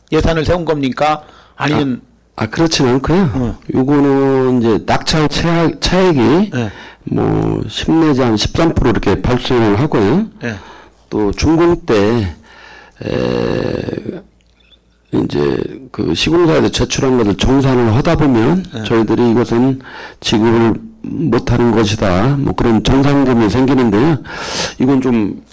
예산을 세운 겁니까? 아니면 그렇진 않고요. 요거는 이제 낙찰 차액이 예. 뭐 10 내지 한 13% 이렇게 발생을 하고요. 예. 또 준공 때 이제 그 시공사에서 제출한 것을 정산을 하다 보면 저희들이 이것은 지급을 못하는 것이다. 뭐 그런 정산금이 생기는데요. 이건 좀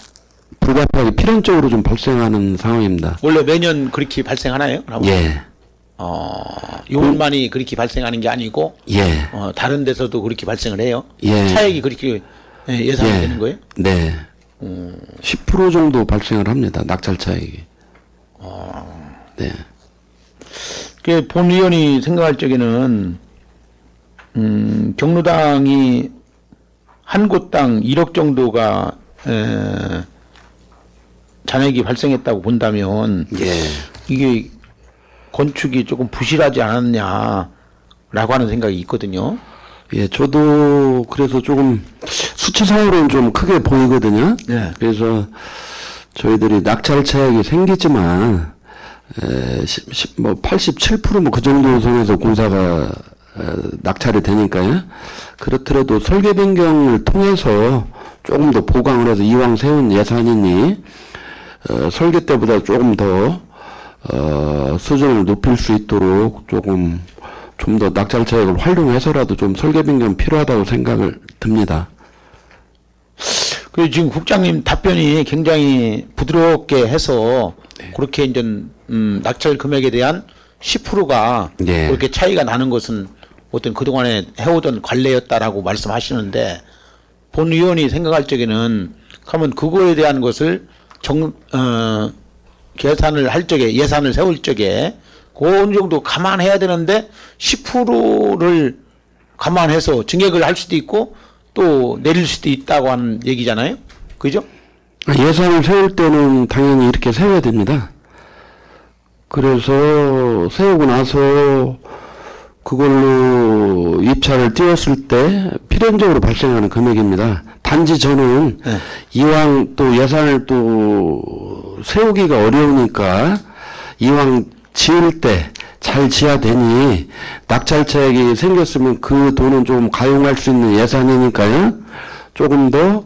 불가피하게 필연적으로 좀 발생하는 상황입니다. 원래 매년 그렇게 발생하나요? 그러면? 예. 요것만이 그렇게 발생하는 게 아니고 예. 다른 데서도 그렇게 발생을 해요. 예. 차액이 그렇게 예상이 예. 되는 거예요? 네. 10% 정도 발생을 합니다. 낙찰 차익이. 네. 그 본 의원이 생각할 적에는 경로당이 한 곳당 1억 정도가 잔액이 발생했다고 본다면 예. 이게 건축이 조금 부실하지 않았냐라고 하는 생각이 있거든요. 예, 저도 그래서 조금 수치상으로는 좀 크게 보이거든요. 예. 그래서 저희들이 낙찰 차익이 생기지만 뭐 87% 뭐 그 정도 선에서 공사가 낙찰이 되니까요. 그렇더라도 설계 변경을 통해서 조금 더 보강을 해서 이왕 세운 예산이니 설계 때보다 조금 더 수준을 높일 수 있도록 조금 좀 더 낙찰 차익을 활용해서라도 좀 설계 변경 필요하다고 생각을 듭니다. 그 지금 국장님 답변이 굉장히 부드럽게 해서 그렇게 이제 낙찰 금액에 대한 10%가 네. 그렇게 차이가 나는 것은 어떤 그동안에 해오던 관례였다라고 말씀하시는데 본 의원이 생각할 적에는 그러면 그거에 대한 것을 계산을 할 적에 예산을 세울 적에 그 어느 정도 감안해야 되는데 10%를 감안해서 증액을 할 수도 있고 또 내릴 수도 있다고 하는 얘기잖아요. 그죠? 예산을 세울 때는 당연히 이렇게 세워야 됩니다. 그래서 세우고 나서 그걸로 입찰을 띄웠을 때 필연적으로 발생하는 금액입니다. 단지 저는 네. 이왕 또 예산을 또 세우기가 어려우니까 이왕 지을 때 잘 지어야 되니 낙찰차익이 생겼으면 그 돈은 좀 가용할 수 있는 예산이니까요. 조금 더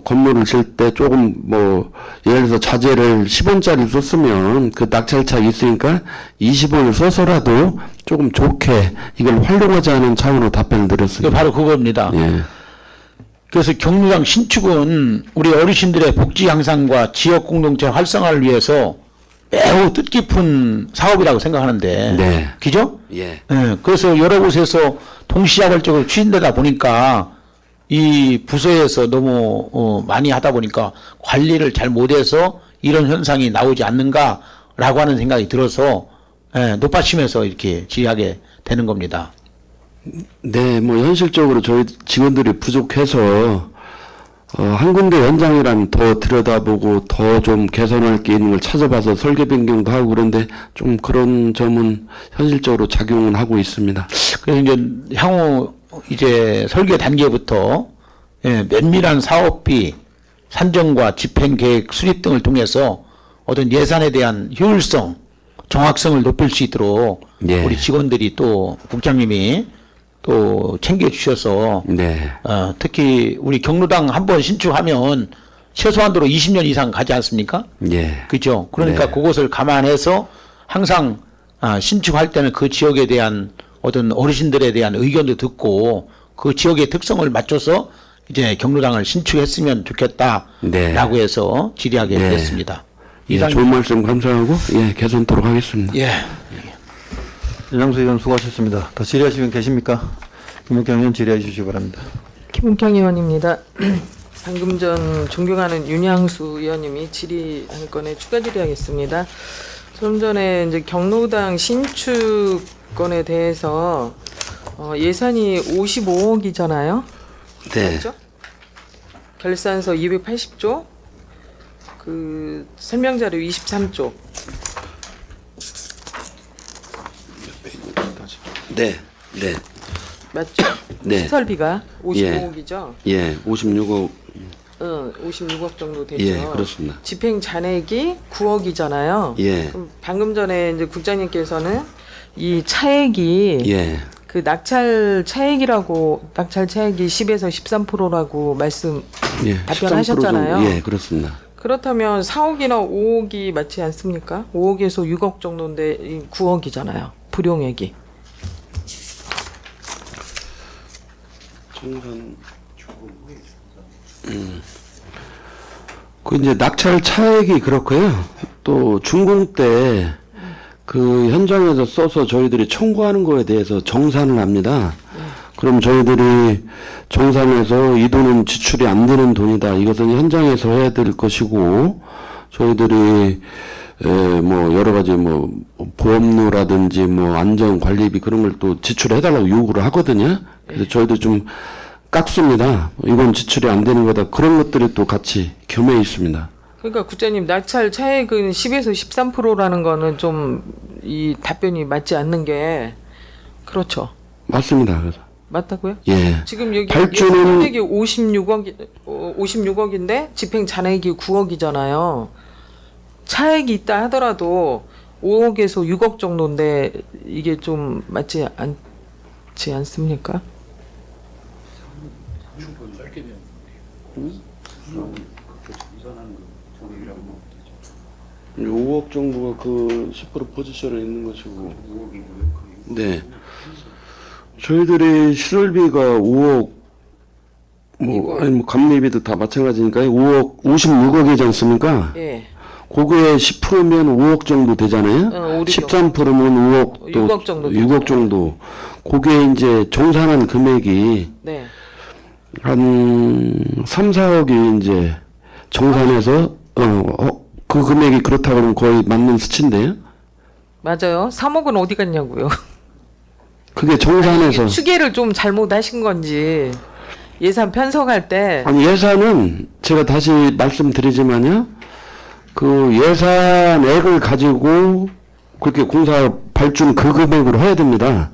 건물을 질 때 조금 뭐 예를 들어서 자재를 10원짜리 썼으면 그 낙찰차익이 있으니까 20원을 써서라도 조금 좋게 이걸 활용하자는 차원으로 답변을 드렸습니다. 바로 그겁니다. 예. 그래서 경로당 신축은 우리 어르신들의 복지 향상과 지역 공동체 활성화를 위해서 매우 뜻깊은 사업이라고 생각하는데, 네. 그죠? 예. 예, 그래서 여러 곳에서 동시다발적으로 추진되다 보니까 이 부서에서 너무 많이 하다 보니까 관리를 잘 못해서 이런 현상이 나오지 않는가라고 하는 생각이 들어서 높아치면서 이렇게 질의하게 되는 겁니다. 네, 뭐 현실적으로 저희 직원들이 부족해서 한 군데 현장이라면 더 들여다보고 더 좀 개선할 게 있는 걸 찾아봐서 설계 변경도 하고 그런데 좀 그런 점은 현실적으로 작용은 하고 있습니다. 그래서 이제 향후 이제 설계 단계부터 면밀한 사업비 산정과 집행 계획 수립 등을 통해서 어떤 예산에 대한 효율성, 정확성을 높일 수 있도록 예. 우리 직원들이 또 국장님이 또 챙겨주셔서 네. 특히 우리 경로당 한번 신축하면 최소한도로 20년 이상 가지 않습니까? 예. 그죠? 그러니까 네. 그것을 감안해서 항상 신축할 때는 그 지역에 대한 어떤 어르신들에 대한 의견도 듣고 그 지역의 특성을 맞춰서 이제 경로당을 신축했으면 좋겠다라고 네. 해서 질의하게 네. 됐습니다. 예, 이상 좋은 말씀 감사하고 예, 개선토록 하겠습니다. 예. 이장수 의원 수고하셨습니다. 더 질의하실 분 계십니까? 김은경 의원 질의해 주시기 바랍니다. 김은경 의원입니다. 방금 전 존경하는 윤양수 의원님이 질의할 건에 추가 질의하겠습니다. 좀 전에 이제 경로당 신축건에 대해서 예산이 55억이잖아요. 네. 그렇죠? 결산서 280조, 그 설명자료 23조. 네. 네. 맞죠? 네. 시설비가 55억이죠. 예, 56억. 56억 정도 되죠. 예, 그렇습니다. 집행 잔액이 9억이잖아요. 예. 그럼 방금 전에 이제 국장님께서는 이 차액이 예. 그 낙찰 차액이 10에서 13%라고 말씀 예. 답변하셨잖아요. 13% 정도. 예, 그렇습니다. 그렇다면 4억이나 5억이 맞지 않습니까? 5억에서 6억 정도인데 이 9억이잖아요. 불용액이. 그 이제 낙찰 차액이 그렇고요. 또 준공 때 그 현장에서 써서 저희들이 청구하는 거에 대해서 정산을 합니다. 그럼 저희들이 정산해서 이 돈은 지출이 안 되는 돈이다. 이것은 현장에서 해야 될 것이고 저희들이 뭐 여러 가지 뭐 보험료라든지 뭐 안전 관리비 그런 걸 또 지출해달라고 요구를 하거든요. 그래서 저희도 좀 깎습니다. 이건 지출이 안 되는 거다. 그런 것들이 또 같이 겸해 있습니다. 그러니까 국장님 낙찰 차액은 10에서 13%라는 거는 좀 이 답변이 맞지 않는 게 그렇죠. 맞습니다. 그래서. 맞다고요? 예. 지금 여기 발주는- 금액이 56억인데 집행 잔액이 9억이잖아요. 차액이 있다 하더라도 5억에서 6억 정도인데 이게 좀 맞지 않지 않습니까? 5억 정도가 그 10% 포지션에 있는 것이고. 네. 저희들이 시설비가 5억, 아니 뭐 감리비도 다 마찬가지니까요. 5억, 56억이지 않습니까? 예. 그거에 10%면 5억 정도 되잖아요. 5, 6억. 13%면 5억, 또 6억 정도 6억 정도. 그게 이제 정산한 금액이 네. 한 3, 4억이 이제 정산해서 그 금액이 그렇다고 하면 거의 맞는 수치인데요. 맞아요. 3억은 어디 갔냐고요. 그게 정산해서 이게 추계를 좀 잘못하신 건지 예산 편성할 때 아니 예산은 제가 다시 말씀드리지만요. 그 예산액을 가지고 그렇게 공사 발주는 그 금액으로 해야 됩니다.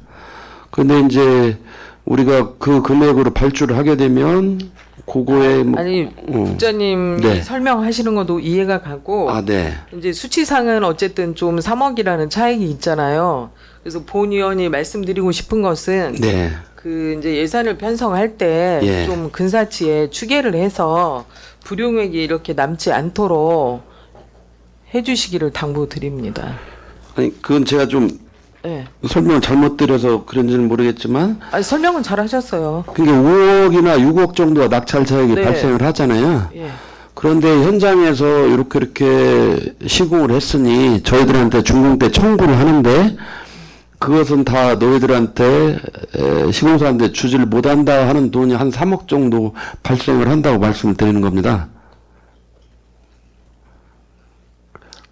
근데 이제 우리가 그 금액으로 발주를 하게 되면 그거에 뭐 아니 국장님 네. 설명하시는 것도 이해가 가고 아, 네. 이제 수치상은 어쨌든 좀 3억이라는 차익이 있잖아요. 그래서 본 의원이 말씀드리고 싶은 것은 네. 그 이제 예산을 편성할 때 예. 좀 근사치에 추계를 해서 불용액이 이렇게 남지 않도록 해주시기를 당부드립니다. 아니, 그건 제가 좀 네. 설명을 잘못 드려서 그런지는 모르겠지만 아니, 설명은 잘 하셨어요. 그게 5억이나 6억 정도가 낙찰 차익이 네. 발생을 하잖아요. 예. 그런데 현장에서 이렇게 시공을 했으니 저희들한테 준공 때 청구를 하는데 그것은 다 너희들한테 시공사한테 주지를 못한다 하는 돈이 한 3억 정도 발생을 한다고 말씀을 드리는 겁니다.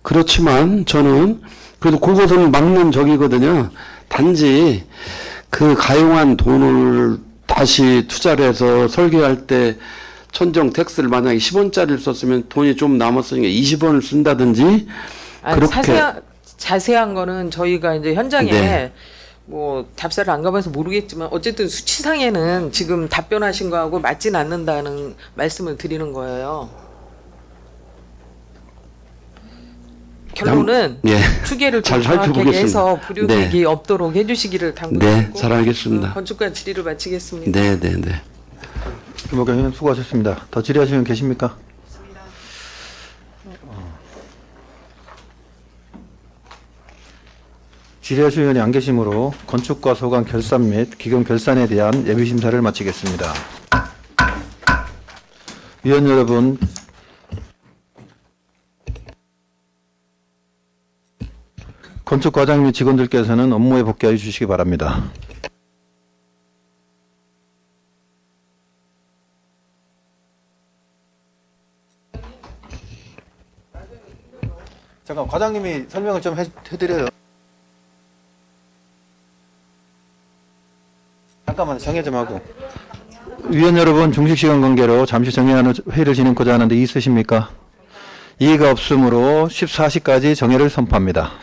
그렇지만 저는 그래도 그것은 막는 적이거든요. 단지 그 가용한 돈을 다시 투자를 해서 설계할 때 천정 텍스를 만약에 10원짜리를 썼으면 돈이 좀 남았으니까 20원을 쓴다든지 아니, 그렇게 자세한 거는 저희가 이제 현장에 네. 뭐 답사를 안 가봐서 모르겠지만 어쨌든 수치상에는 지금 답변하신 거하고 맞진 않는다는 말씀을 드리는 거예요. 결론은 예. 추계를 잘 좀 정확하게 살펴보겠습니다. 해서 불용액이 네. 없도록 해주시기를 당부드리고 네, 잘 알겠습니다. 건축관 질의를 마치겠습니다. 네, 네, 네. 김옥경 의원 수고하셨습니다. 더 질의하시는 분 계십니까? 질의하실 의원이 안 계시므로 건축과 소관 결산 및 기금 결산에 대한 예비 심사를 마치겠습니다. 위원 여러분, 건축과장 및 직원들께서는 업무에 복귀하여 주시기 바랍니다. 잠깐 과장님이 설명을 좀 해드려요. 잠깐만 정해 좀 하고. 위원 여러분, 중식 시간 관계로 잠시 정해하는 회의를 진행하고자 하는데 이의 있으십니까? 이의가 없으므로 14시까지 정회를 선포합니다.